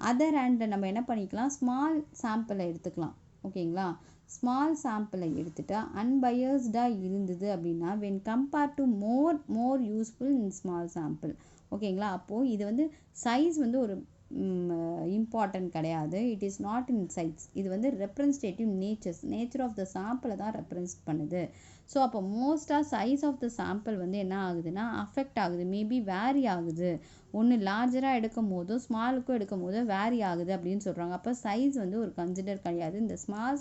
அதர் ஹேண்ட் நம்ம என்ன பண்ணிக்கலாம், ஸ்மால் சாம்பிளை எடுத்துக்கலாம். ஓகேங்களா, ஸ்மால் சாம்பிளை எடுத்துகிட்டு அன்பயஸ்டாக இருந்தது அப்படின்னா when compared to more useful in small sample. ஓகேங்களா, அப்போது இது வந்து சைஸ் வந்து ஒரு இம்பார்ட்டன்ட் கிடையாது. It is not in size. இது வந்து ரெப்ரசன்டேட்டிவ் நேச்சர் ஆஃப் த சாம்பிளை தான் ரெப்ரசன்ட் பண்ணுது. ஸோ அப்போ மோஸ்ட்டாக சைஸ் ஆஃப் த சாம்பிள் வந்து என்ன ஆகுதுன்னா அஃபெக்ட் ஆகுது, மேபி வேரி ஆகுது. ஒன்று லார்ஜராக எடுக்கும் போதும் ஸ்மாலுக்கும் எடுக்கும் போதும் வேரி ஆகுது அப்படின்னு சொல்கிறாங்க. அப்போ சைஸ் வந்து ஒரு கன்சிடர் கிடையாது. இந்த ஸ்மால்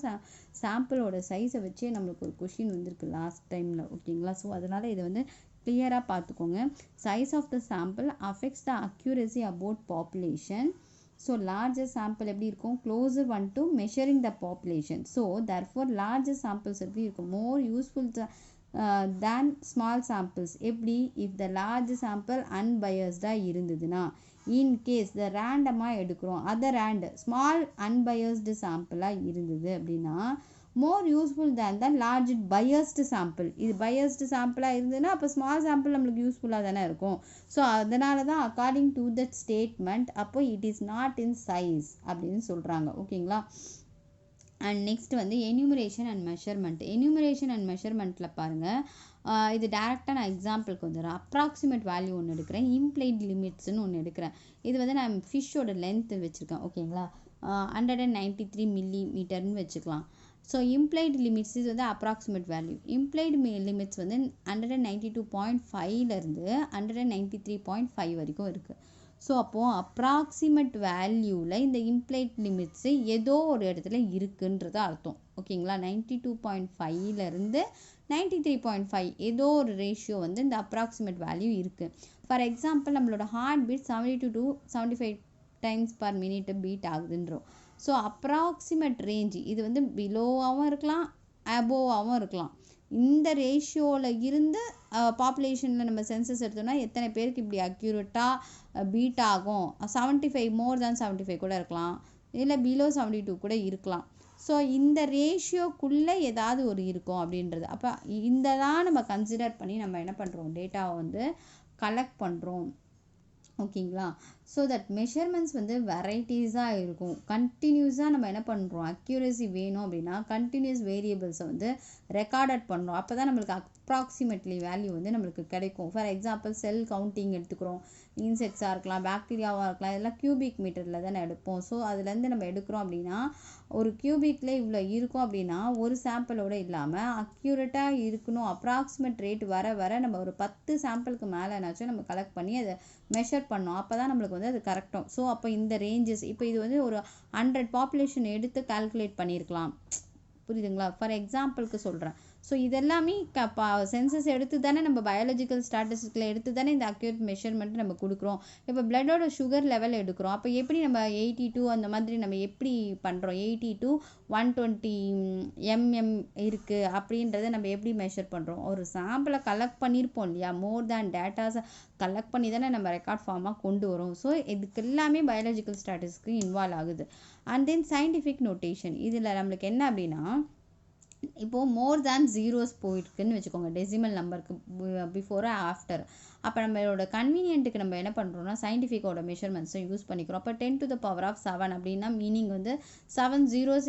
சாம்பிளோட சைஸை வச்சே நம்மளுக்கு ஒரு கொஷின் வந்திருக்கு லாஸ்ட் டைமில். ஓகேங்களா, ஸோ அதனால் இதை வந்து கிளியராக பார்த்துக்கோங்க. Size of the sample affects the accuracy about population. So larger sample எப்படி இருக்கும், closer one to measuring the population. So therefore larger samples எப்படி இருக்கும், more useful than small samples. எப்படி, இஃப் த லார்ஜ் சாம்பிள் அன்பயஸ்டாக இருந்ததுன்னா, in case த ரேண்டமாக எடுக்கிறோம், அதை ஸ்மால் அன்பயஸ்டு சாம்பிளாக இருந்தது அப்படின்னா more useful than the large biased sample. இது பையஸ்டு சாம்பிளாக இருந்ததுன்னா அப்போ ஸ்மால் சாம்பிள் நம்மளுக்கு யூஸ்ஃபுல்லாக தானே இருக்கும். ஸோ அதனால தான் அக்கார்டிங் டு தட் ஸ்டேட்மெண்ட் அப்போ it is not in size அப்படின்னு சொல்கிறாங்க. ஓகேங்களா. அண்ட் நெக்ஸ்ட் வந்து enumeration and measurement. Enumeration and மெஷர்மெண்ட்டில் பாருங்கள், இது டேரெக்டாக நான் எக்ஸாம்பிளுக்கு வந்துடுறேன். அப்ராக்சிமேட் வேல்யூ ஒன்று எடுக்கிறேன், இம்ப்ளைட் லிமிட்ஸ்னு ஒன்று எடுக்கிறேன். இது வந்து நான் ஃபிஷ்ஷோட லென்த்து வச்சுருக்கேன். ஓகேங்களா. 193 மில்லிமீட்டர்னு வச்சுக்கலாம். ஸோ இம்ப்ளைட் லிமிட்ஸ் இது வந்து அப்ராக்சிமேட் வேல்யூ. இம்ப்ளைட் லிமிட்ஸ் வந்து 192.5லேருந்து 193.5 வரைக்கும் இருக்குது. ஸோ அப்போது அப்ராக்சிமேட் வேல்யூவில் இந்த இம்ப்ளைட் லிமிட்ஸு ஏதோ ஒரு இடத்துல இருக்குன்றது அர்த்தம். ஓகேங்களா. 92.5லேருந்து 93.5 ஏதோ ஒரு ரேஷியோ வந்து இந்த அப்ராக்சிமேட் வேல்யூ இருக்குது. ஃபார் எக்ஸாம்பிள் நம்மளோட heart beat 72 to 75 times per minute beat ஆகுதுன்றோம். ஸோ அப்ராக்சிமேட் ரேஞ்சு இது வந்து பிலோவாகவும் இருக்கலாம், அபோவாகவும் இருக்கலாம். இந்த ரேஷியோவில் இருந்து பாப்புலேஷனில் நம்ம சென்சஸ் எடுத்தோம்னா எத்தனை பேருக்கு இப்படி அக்யூரேட்டாக பீட் ஆகும், 75 மோர் தேன் 75 கூட இருக்கலாம், இல்லை பிலோ 72 கூட இருக்கலாம். ஸோ இந்த ரேஷியோக்குள்ளே ஏதாவது ஒரு இருக்கும் அப்படின்றது. அப்போ இந்த தான் நம்ம கன்சிடர் பண்ணி நம்ம என்ன பண்ணுறோம், டேட்டாவை வந்து கலெக்ட் பண்ணுறோம். ஓகேங்களா. ஸோ தட் மெஷர்மெண்ட்ஸ் வந்து வெரைட்டிஸாக இருக்கும். கண்டினியூஸாக நம்ம என்ன பண்ணுறோம், அக்யூரசி வேணும் அப்படின்னா கண்டினியூஸ் வேரியபிள்ஸை வந்து ரெக்கார்டட் பண்ணுறோம். அப்போ தான் நம்மளுக்கு அப்ராக்சிமேட்லி வேல்யூ வந்து நம்மளுக்கு கிடைக்கும். ஃபார் எக்ஸாம்பிள் செல் கவுண்டிங் எடுத்துக்கிறோம், இன்செக்ட்ஸாக இருக்கலாம், பாக்டீரியாவாக இருக்கலாம், இதெல்லாம் கியூபிக் மீட்டரில் தானே எடுப்போம். ஸோ அதுலேருந்து நம்ம எடுக்கிறோம் அப்படின்னா ஒரு கியூபிக்கில் இவ்வளோ இருக்கும் அப்படின்னா ஒரு சாம்பிளோட இல்லாமல் அக்யூரேட்டாக இருக்கணும். அப்ராக்சிமேட் ரேட் வர வர நம்ம ஒரு 10 சாம்பிளுக்கு மேலே என்னாச்சும் நம்ம கலெக்ட் பண்ணி அதை மெஷர் பண்ணோம். அப்போ தான் நம்மளுக்கு வந்து அது கரெக்டும். ஸோ அப்போ இந்த ரேஞ்சஸ் இப்போ இது வந்து ஒரு 100 பாப்புலேஷன் எடுத்து கால்குலேட் பண்ணியிருக்கலாம். புரியுதுங்களா. ஃபார் எக்ஸாம்பிளுக்கு சொல்கிறேன். ஸோ இதெல்லாமே சென்சஸ் எடுத்து தானே நம்ம பயாலஜிக்கல் ஸ்டாட்டிஸ்டிக்கில் எடுத்து தானே இந்த அக்யூரேட் மெஷர்மெண்ட் நம்ம கொடுக்குறோம். இப்போ பிளட்டோட சுகர் லெவல் எடுக்கிறோம். அப்போ எப்படி நம்ம 82 அந்த மாதிரி நம்ம எப்படி பண்ணுறோம், 80 to 120 mm இருக்குது அப்படின்றத நம்ம எப்படி மெஷர் பண்ணுறோம். ஒரு சாம்பிளை கலெக்ட் பண்ணியிருப்போம் இல்லையா, மோர் தேன் டேட்டாஸை கலெக்ட் பண்ணி தானே நம்ம ரெக்கார்ட் ஃபார்மாக கொண்டு வரோம். ஸோ இதுக்கு எல்லாமே பயாலஜிக்கல் ஸ்டாட்டிஸ்டிக்கு இன்வால்வ் ஆகுது. And then scientific notation. இதில் நம்மளுக்கு என்ன அப்படின்னா, இப்போது மோர் தேன் ஜீரோஸ் போயிருக்குன்னு வச்சுக்கோங்க, டெசிமல் நம்பருக்கு பிஃபோர் ஆஃப்டர். அப்போ நம்மளோட கன்வீனியன்ட்டுக்கு நம்ம என்ன பண்ணுறோம்னா சயின்டிஃபிக்கோட மெஷர்மெண்ட்ஸை யூஸ் பண்ணிக்கிறோம். அப்போ 10 to the power of 7 அப்படின்னா மீனிங் வந்து 7 zeros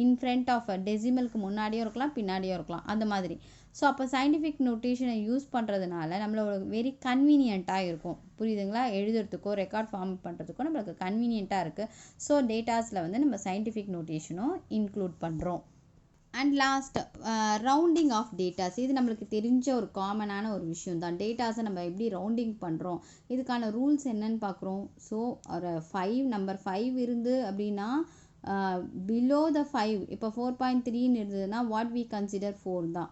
இன் ஃப்ரண்ட் ஆஃப் டெசிமலுக்கு முன்னாடியும் இருக்கலாம் பின்னாடியும் இருக்கலாம் அந்த மாதிரி. ஸோ அப்போ சயின்டிஃபிக் நோட்டேஷனை யூஸ் பண்ணுறதுனால நம்மளோட வெரி கன்வீனியண்ட்டாக இருக்கும். புரியுதுங்களா. எழுதுறதுக்கோ ரெக்கார்ட் ஃபார்ம் பண்ணுறதுக்கோ நம்மளுக்கு கன்வீனியண்ட்டாக இருக்குது. ஸோ டேட்டாஸில் வந்து நம்ம சயின்டிஃபிக் நோட்டேஷனும் இன்க்ளூட் பண்ணுறோம். And last rounding off datas. இது நம்மளுக்கு தெரிஞ்ச ஒரு காமனான ஒரு விஷயம் தான். டேட்டாஸை நம்ம எப்படி ரவுண்டிங் பண்ணுறோம், இதுக்கான ரூல்ஸ் என்னன்னு பார்க்குறோம். ஸோ ஒரு நம்பர் 5 இருந்து அப்படின்னா பிலோ த 5, இப்போ 4.3ன்னு இருந்ததுன்னா வாட் வி கன்சிடர் 4 தான்.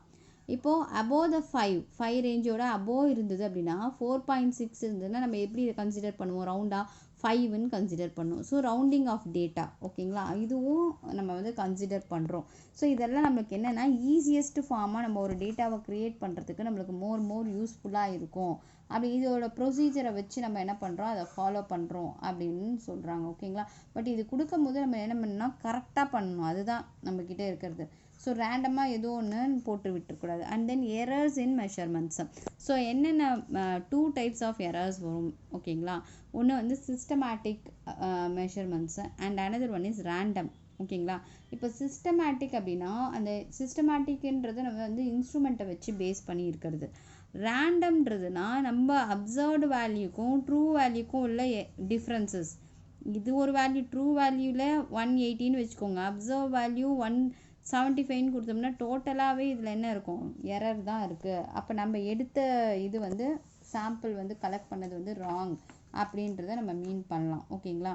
இப்போது அபோவ் த 5 ரேஞ்சோட அபோவ் இருந்தது அப்படின்னா 4.6 இருந்ததுன்னா நம்ம எப்படி இதை கன்சிடர் பண்ணுவோம், ரவுண்டாக 5ன்னு கன்சிடர் பண்ணுவோம். So rounding off data. ஓகேங்களா. இதுவும் நம்ம வந்து கன்சிடர் பண்ணுறோம். ஸோ இதெல்லாம் நம்மளுக்கு என்னென்னா ஈஸியஸ்ட் ஃபார்மாக நம்ம ஒரு டேட்டாவை க்ரியேட் பண்ணுறதுக்கு நம்மளுக்கு மோர் யூஸ்ஃபுல்லாக இருக்கும். அப்படி இதோட ப்ரொசீஜரை வச்சு நம்ம என்ன பண்ணுறோம், அதை ஃபாலோ பண்ணுறோம் அப்படின்னு சொல்கிறாங்க. ஓகேங்களா. பட் இது கொடுக்கும் போது நம்ம என்ன பண்ணணும், கரெக்டாக பண்ணணும். அதுதான் நம்மக்கிட்ட இருக்கிறது. ஸோ ரேண்டமாக ஏதோ ஒன்று போட்டு விட்டுருக்கூடாது. And then errors in measurements. So என்னென்ன 2 types ஆஃப் எரர்ஸ் வரும். ஓகேங்களா. ஒன்று வந்து systematic measurements and another one is random. ஓகேங்களா. இப்போ சிஸ்டமேட்டிக் அப்படின்னா அந்த சிஸ்டமேட்டிக்ன்றது நம்ம வந்து இன்ஸ்ட்ருமெண்ட்டை வச்சு பேஸ் பண்ணி இருக்கிறது. ரேண்டம்ன்றதுனா நம்ம அப்சர்வ்டு வேல்யூக்கும் ட்ரூ வேல்யூக்கும் உள்ள டிஃப்ரென்சஸ். இது ஒரு வேல்யூ ட்ரூ வேல்யூவில் 180ன்னு வச்சுக்கோங்க, அப்சர்வ் வேல்யூ 175ன்னு கொடுத்தோம்னா டோட்டலாகவே இதில் என்ன இருக்கும், எரர் தான் இருக்குது. அப்போ நம்ம எடுத்த இது வந்து சாம்பிள் வந்து கலெக்ட் பண்ணது வந்து ராங் அப்படின்றத நம்ம மீன் பண்ணலாம். ஓகேங்களா.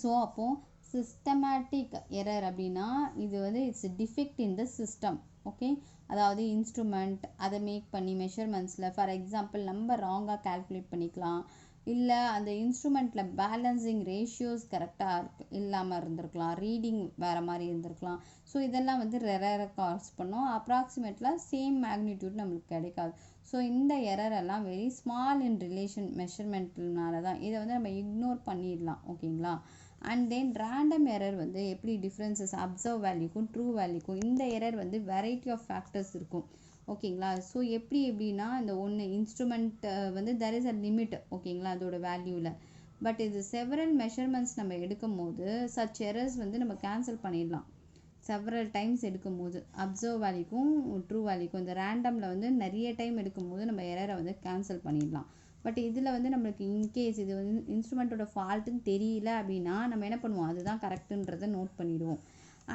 ஸோ அப்போது சிஸ்டமேட்டிக் எரர் அப்படின்னா இது வந்து it's defect in the system. Okay, அதாவது இன்ஸ்ட்ருமெண்ட் அதை மேக் பண்ணி மெஷர்மெண்ட்ஸில் ஃபார் எக்ஸாம்பிள் நம்ம ராங்காக கால்குலேட் பண்ணிக்கலாம், இல்லை அந்த இன்ஸ்ட்ருமெண்ட்டில் பேலன்சிங் ரேஷியோஸ் கரெக்டாக இல்லாமல் இருந்திருக்கலாம், ரீடிங் வேறு மாதிரி இருந்திருக்கலாம். ஸோ இதெல்லாம் வந்து எரரை காஸ் பண்ணோம். அப்ராக்சிமேட்டில் சேம் மேக்னிடியூட் நம்மளுக்கு கிடைக்காது. ஸோ இந்த எரர் எல்லாம் வெரி ஸ்மால் இன் ரிலேஷன் மெஷர்மெண்ட்னால தான் இதை வந்து நம்ம இக்னோர் பண்ணிடலாம். ஓகேங்களா. அண்ட் தென் ரேண்டம் எரர் வந்து எப்படி டிஃப்ரென்சஸ் அப்சர்வ் வேல்யூக்கும் ட்ரூ வேல்யூக்கும் இந்த எரர் வந்து வெரைட்டி ஆஃப் ஃபேக்டர்ஸ் இருக்கும். ஓகேங்களா. ஸோ எப்படின்னா இந்த ஒன்று இன்ஸ்ட்ருமெண்ட் வந்து தெர் இஸ் அ லிமிட். ஓகேங்களா, அதோட வேல்யூவில். பட் இது செவரல் மெஷர்மெண்ட்ஸ் நம்ம எடுக்கும் போது சச் எரர்ஸ் வந்து நம்ம கேன்சல் பண்ணிடலாம். செவரல் டைம்ஸ் எடுக்கும் போது அப்சர்வ் வேல்யூக்கும் ட்ரூ வேல்யூக்கும் இந்த ரேண்டமில் வந்து நிறைய டைம் எடுக்கும் போது நம்ம எரரை வந்து கேன்சல் பண்ணிடலாம். பட் இதில் வந்து நம்மளுக்கு இன்கேஸ் இது வந்து இன்ஸ்ட்ருமெண்ட்டோட ஃபால்ட்டுன்னு தெரியல அப்படின்னா நம்ம என்ன பண்ணுவோம், அதுதான் கரெக்டுன்றதை நோட் பண்ணிடுவோம்.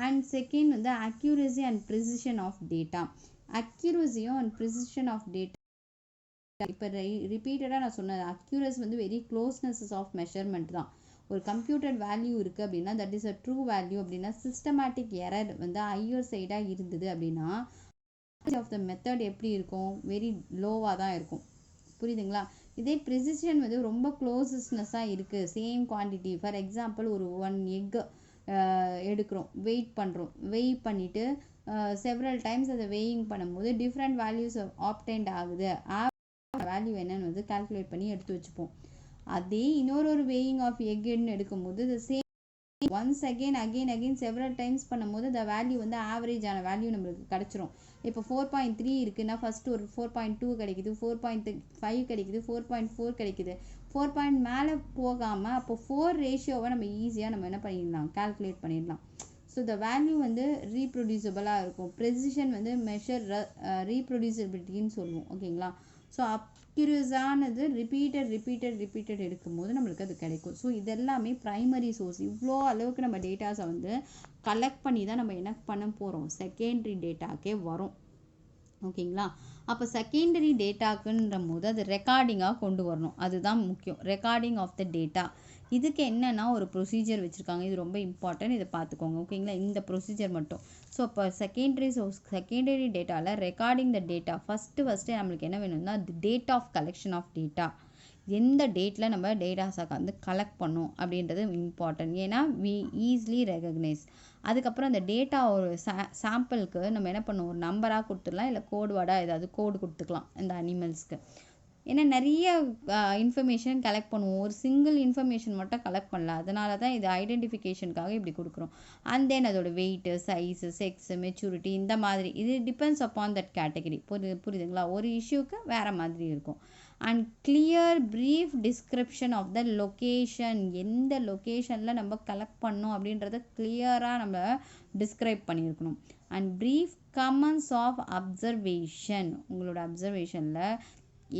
அண்ட் செகண்ட் வந்து accuracy and precision of data. அக்யூரசியும் அண்ட் ப்ரிசிஷன் ஆஃப் டேட்டா இப்போ ரிப்பீட்டடாக நான் சொன்னது அக்யூரசி வந்து வெரி க்ளோஸ்னஸ் ஆஃப் மெஷர்மெண்ட் தான். ஒரு கம்ப்யூட்டட் வேல்யூ இருக்குது அப்படின்னா that is a true value அப்படின்னா சிஸ்டமேட்டிக் எரர் வந்து ஹையர் சைடாக இருந்தது அப்படின்னா ஆஃப் த மெத்தட் எப்படி இருக்கும், வெரி லோவாக தான் இருக்கும். புரியுதுங்களா. இதே ப்ரிசிஷன் வந்து ரொம்ப க்ளோசஸ்னஸாக இருக்குது, சேம் குவான்டிட்டி. ஃபார் எக்ஸாம்பிள் ஒரு 1 எக் எடுக்கிறோம், வெயிட் பண்ணுறோம், வெயிட் பண்ணிவிட்டு செவரல் டைம்ஸ் அதை வெயிங் பண்ணும்போது டிஃப்ரெண்ட் வேல்யூஸ் ஆப்டைண்ட் ஆகுது. வேல்யூ என்னன்னு வந்து கால்குலேட் பண்ணி எடுத்து வச்சுப்போம். அதே இன்னொரு வெயிங் ஆஃப் எக்னு எடுக்கும்போது the same once again several times பண்ணும்போது the வேல்யூ வந்து ஆவரேஜான வேல்யூ நம்மளுக்கு கிடச்சிரும். இப்போ 4.3 இருக்குன்னா ஃபஸ்ட்டு ஒரு 4.2 கிடைக்குது, 4.5 கிடைக்குது, 4.4 கிடைக்குது. 4 மேலே போகாமல் அப்போ 4 ரேஷியோவை நம்ம ஈஸியாக நம்ம என்ன பண்ணிடலாம், கால்குலேட் பண்ணிடலாம். ஸோ த வேல்யூ வந்து ரீப்ரொடியூசபிளாக இருக்கும். ப்ரெசிஷன் வந்து மெஷர் ரீப்ரொடியூசபிலிட்டின்னு சொல்லுவோம். ஓகேங்களா. ஸோ அக்யூரஸானது ரிப்பீட்டட் எடுக்கும்போது நம்மளுக்கு அது கிடைக்கும். ஸோ இதெல்லாமே ப்ரைமரி சோர்ஸ். இவ்வளோ அளவுக்கு நம்ம டேட்டாஸை வந்து கலெக்ட் பண்ணி தான் நம்ம என்ன பண்ண போகிறோம், செகண்டரி டேட்டாக்கே வரும். ஓகேங்களா. அப்போ செகண்டரி டேட்டாக்குன்ற போது அது ரெக்கார்டிங்காக கொண்டு வரணும், அதுதான் முக்கியம். Recording of the data. இதுக்கு என்னென்னா ஒரு ப்ரொசீஜர் வச்சுருக்காங்க, இது ரொம்ப இம்பார்ட்டன்ட், இதை பார்த்துக்கோங்க. ஓகேங்களா. இந்த ப்ரொசீஜர் மட்டும். ஸோ இப்போ செகண்டரி டேட்டாவில் ரெக்கார்டிங் த டேட்டா ஃபஸ்ட்டு நம்மளுக்கு என்ன வேணும்னா date of collection of data. எந்த டேட்டில் நம்ம டேட்டாஸை வந்து கலெக்ட் பண்ணோம் அப்படின்றது இம்பார்ட்டன்ட். ஏன்னா வி ஈஸிலி ரெகக்னைஸ். அதுக்கப்புறம் அந்த டேட்டா ஒரு சாம்பிளுக்கு நம்ம என்ன பண்ணுவோம், ஒரு நம்பராக கொடுத்துடலாம், இல்லை கோட் வேர்டாக ஏதாவது கோடு கொடுத்துக்கலாம் இந்த அனிமல்ஸ்க்கு. ஏன்னா நிறைய இன்ஃபர்மேஷன் கலெக்ட் பண்ணுவோம், ஒரு சிங்கிள் இன்ஃபர்மேஷன் மட்டும் கலெக்ட் பண்ணல. அதனால தான் இது ஐடென்டிஃபிகேஷனுக்காக இப்படி கொடுக்குறோம். அண்ட் தென் அதோட வெயிட்டு, சைஸு, செக்ஸு, மெச்சூரிட்டி இந்த மாதிரி இது டிபெண்ட்ஸ் அப்பான் தட் கேட்டகரி. புரியுதுங்களா. ஒரு இஷ்யூக்கு வேறு மாதிரி இருக்கும். And clear brief description of the location. எந்த லொக்கேஷனில் நம்ம கலெக்ட் பண்ணோம் அப்படின்றத கிளியராக நம்ம டிஸ்கிரைப் பண்ணியிருக்கணும். And brief comments of observation. உங்களோட அப்சர்வேஷனில்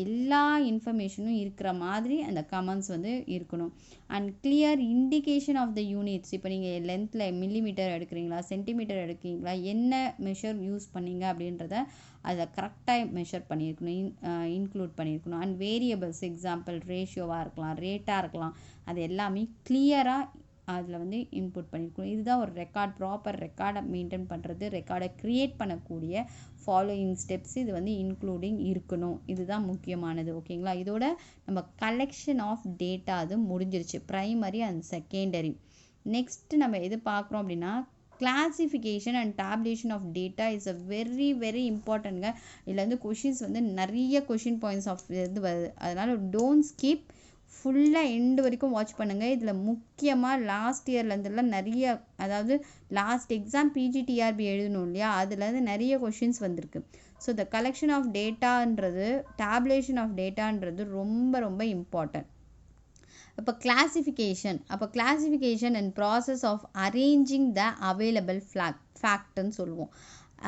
எல்லா இன்ஃபர்மேஷனும் இருக்கிற மாதிரி அந்த கமெண்ட்ஸ் வந்து இருக்கணும். And clear indication of the units. இப்போ நீங்கள் லென்த்தில் மில்லிமீட்டர் எடுக்கிறீங்களா, சென்டிமீட்டர் எடுக்கிறீங்களா, என்ன மெஷர் யூஸ் பண்ணீங்க அப்படின்றத அதை கரெக்டாக மெஷர் பண்ணியிருக்கணும், இன்க்ளூட் பண்ணியிருக்கணும். அண்ட் வேரியபிள்ஸ், எக்ஸாம்பிள் ரேஷியோவாக இருக்கலாம், ரேட்டாக இருக்கலாம், அது எல்லாமே கிளியராக அதில் வந்து இன்புட் பண்ணியிருக்கணும். இதுதான் ஒரு ப்ராப்பர் ரெக்கார்டை மெயின்டைன் பண்ணுறது, ரெக்கார்டை க்ரியேட் பண்ணக்கூடிய ஃபாலோயிங் ஸ்டெப்ஸ் இது வந்து இன்க்ளூடிங் இருக்கணும். இதுதான் முக்கியமானது. ஓகேங்களா. இதோட நம்ம கலெக்ஷன் ஆஃப் டேட்டா அது முடிஞ்சிருச்சு, ப்ரைமரி அண்ட் செகண்டரி. நெக்ஸ்ட் நம்ம எது பார்க்குறோம் அப்படின்னா classification and tabulation of data is a very இம்பார்ட்டன்ட்ங்க. இதில் வந்து கொஷின்ஸ் வந்து நிறைய கொஷின் பாயிண்ட்ஸ் ஆஃப் இது வருது. அதனால் டோன்ட் ஸ்கிப், ஃபுல்லாக எண்டு வரைக்கும் வாட்ச் பண்ணுங்கள். இதில் முக்கியமாக லாஸ்ட் இயர்லேருந்துலாம் நிறைய, அதாவது லாஸ்ட் எக்ஸாம் பிஜிடிஆர்பி எழுதணும் இல்லையா, அதுலேருந்து நிறைய கொஷின்ஸ் வந்திருக்கு. ஸோ த கலெக்ஷன் ஆஃப் டேட்டான்றது, டேபுலேஷன் ஆஃப் டேட்டான்றது ரொம்ப இம்பார்ட்டன்ட். இப்போ classification and process of arranging the available ஃபேக்ட்னு சொல்லுவோம்.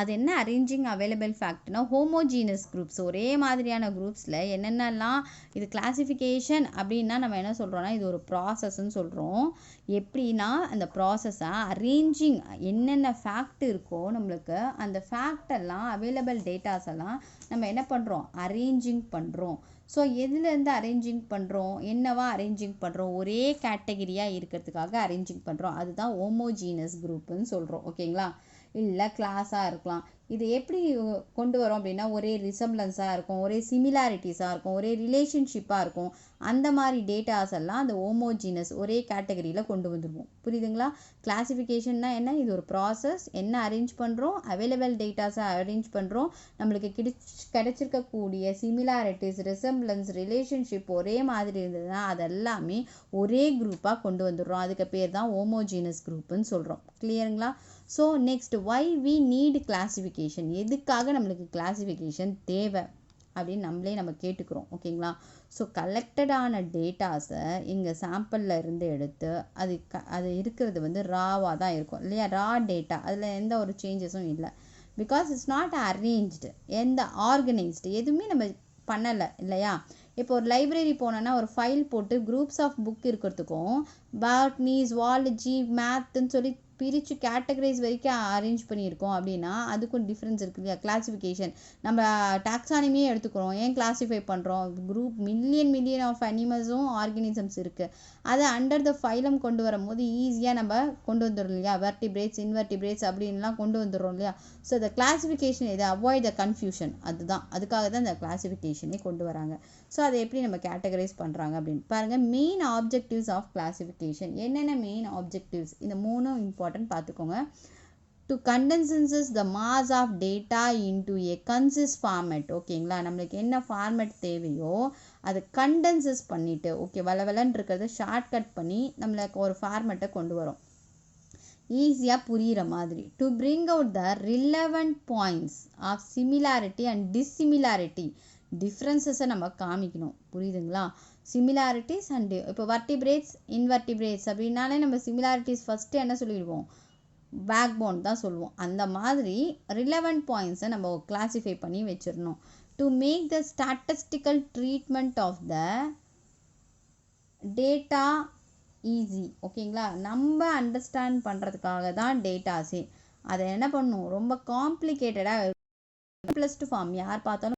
அது என்ன அரேஞ்சிங் அவைலபிள் ஃபேக்ட்னா ஹோமோஜீனஸ் குரூப்ஸ், ஒரே மாதிரியான குரூப்ஸில் என்னென்னலாம் இது கிளாசிஃபிகேஷன் அப்படின்னா நம்ம என்ன சொல்கிறோன்னா இது ஒரு ப்ராசஸ்ன்னு சொல்கிறோம். எப்படின்னா அந்த ப்ராசஸை அரேஞ்சிங் என்னென்ன ஃபேக்ட் இருக்கோ நம்மளுக்கு அந்த ஃபேக்டெல்லாம் அவைலபிள் டேட்டாஸ் எல்லாம் நம்ம என்ன பண்ணுறோம் அரேஞ்சிங் பண்ணுறோம். ஸோ எதுலேருந்து அரேஞ்சிங் பண்ணுறோம், என்னவா அரேஞ்சிங் பண்ணுறோம், ஒரே கேட்டகிரியாக இருக்கிறதுக்காக அரேஞ்சிங் பண்ணுறோம். அதுதான் ஹோமோஜீனஸ் குரூப்புன்னு சொல்கிறோம். ஓகேங்களா, இல்லை கிளாஸாக இருக்கலாம். இது எப்படி கொண்டு வரோம் அப்படின்னா ஒரே ரிசம்பிளன்ஸாக இருக்கும், ஒரே சிமிலாரிட்டிஸாக இருக்கும், ஒரே ரிலேஷன்ஷிப்பாக இருக்கும். அந்த மாதிரி டேட்டாஸ் எல்லாம் அந்த ஹோமோஜீனஸ் ஒரே கேட்டகரியில் கொண்டு வந்துடுவோம். புரியுதுங்களா? கிளாசிஃபிகேஷன்னா என்ன, இது ஒரு ப்ராசஸ். என்ன அரேஞ்ச் பண்ணுறோம், அவைலபிள் டேட்டாஸை அரேஞ்ச் பண்ணுறோம். நம்மளுக்கு கிடைச்சிருக்கக்கூடிய சிமிலாரிட்டிஸ், ரிசம்பிளன்ஸ், ரிலேஷன்ஷிப் ஒரே மாதிரி இருந்ததுன்னா அதெல்லாமே ஒரே குரூப்பாக கொண்டு வந்துடுறோம். அதுக்கு பேர் தான் ஹோமோஜீனஸ் குரூப்புன்னு சொல்கிறோம். கிளியருங்களா? So next, why we need classification, எதுக்காக நம்மளுக்கு கிளாசிஃபிகேஷன் தேவை அப்படின்னு நம்ம கேட்டுக்கிறோம். ஓகேங்களா? ஸோ கலெக்டடான டேட்டாஸை இங்கே சாம்பிளில் இருந்து எடுத்து அது இருக்கிறது வந்து ராவாக தான் இருக்கும் இல்லையா, ரா டேட்டா, அதில் எந்த ஒரு சேஞ்சஸும் இல்லை. பிகாஸ் இட்ஸ் நாட் அரேஞ்ச்டு, எந்த ஆர்கனைஸ்டு எதுவுமே நம்ம பண்ணலை இல்லையா. இப்போ ஒரு லைப்ரரி போனோன்னா ஒரு ஃபைல் போட்டு குரூப்ஸ் ஆஃப் புக் இருக்கிறதுக்கும் பாட்னி, ஜுவாலஜி, மேத்துன்னு சொல்லி பிரித்து கேட்டகரைஸ் வரைக்கும் அரேஞ்ச் பண்ணியிருக்கோம் அப்படின்னா அதுக்கும் டிஃப்ரென்ஸ் இருக்குது இல்லையா. கிளாசிஃபிகேஷன் நம்ம டாக்ஸானமியே எடுத்துக்கிறோம், ஏன் கிளாஸிஃபை பண்ணுறோம், குரூப் மில்லியன் ஆஃப் அனிமல்ஸும் ஆர்கனிசம்ஸ் இருக்குது. அதை அண்டர் த ஃபைலம் கொண்டு வரும்போது ஈஸியாக நம்ம கொண்டு வந்துடுறோம் இல்லையா, வெர்டிபிரேட்ஸ், இன்வெர்டிபிரேட்ஸ் அப்படின்லாம் கொண்டு வந்துடுறோம் இல்லையா. ஸோ இந்த கிளாசிஃபிகேஷன் இதை அவாய்ட் த கன்ஃபியூஷன், அதுக்காக தான் இந்த கிளாசிஃபிகேஷனே கொண்டு வராங்க. ஸோ அதை எப்படி நம்ம கேட்டகரைஸ் பண்ணுறாங்க அப்படின்னு பாருங்கள். மெயின் ஆப்ஜெக்டிவ்ஸ் ஆஃப் கிளாசிஃபிகேஷன், என்னென்ன மெயின் ஆப்ஜெக்டிவ்ஸ், இந்த மூணும் இம்பார்ட்டன்ட் பார்த்துக்கோங்க. To condenses the mass of data into a concise format. ஓகேங்களா, நம்மளுக்கு என்ன ஃபார்மேட் தேவையோ அதை கண்டென்சஸ் பண்ணிவிட்டு ஓகே வளவலன்னு இருக்கிறத ஷார்ட்கட் பண்ணி நம்மளுக்கு ஒரு ஃபார்மேட்டை கொண்டு வரும் ஈஸியாக புரிகிற மாதிரி. To bring out the relevant points of similarity and dissimilarity, டிஃப்ரென்சஸை நம்ம காமிக்கணும். புரியுதுங்களா? சிமிலாரிட்டிஸ் அண்ட் இப்போ வர்டிபிரேட்ஸ், இன்வெர்டிபிரேட்ஸ் அப்படின்னாலே நம்ம சிமிலாரிட்டிஸ் ஃபஸ்ட்டு என்ன சொல்லிடுவோம், பேக் போன் தான் சொல்லுவோம். அந்த மாதிரி ரிலவெண்ட் பாயிண்ட்ஸை நம்ம கிளாஸிஃபை பண்ணி வச்சிடணும். To make the statistical treatment of the data easy. ஓகேங்களா, நம்ம அண்டர்ஸ்டாண்ட் பண்ணுறதுக்காக தான் டேட்டாஸே. அதை என்ன பண்ணணும், ரொம்ப காம்ப்ளிகேட்டடாக ப்ளஸ் டு ஃபார்ம் யார் பார்த்தாலும்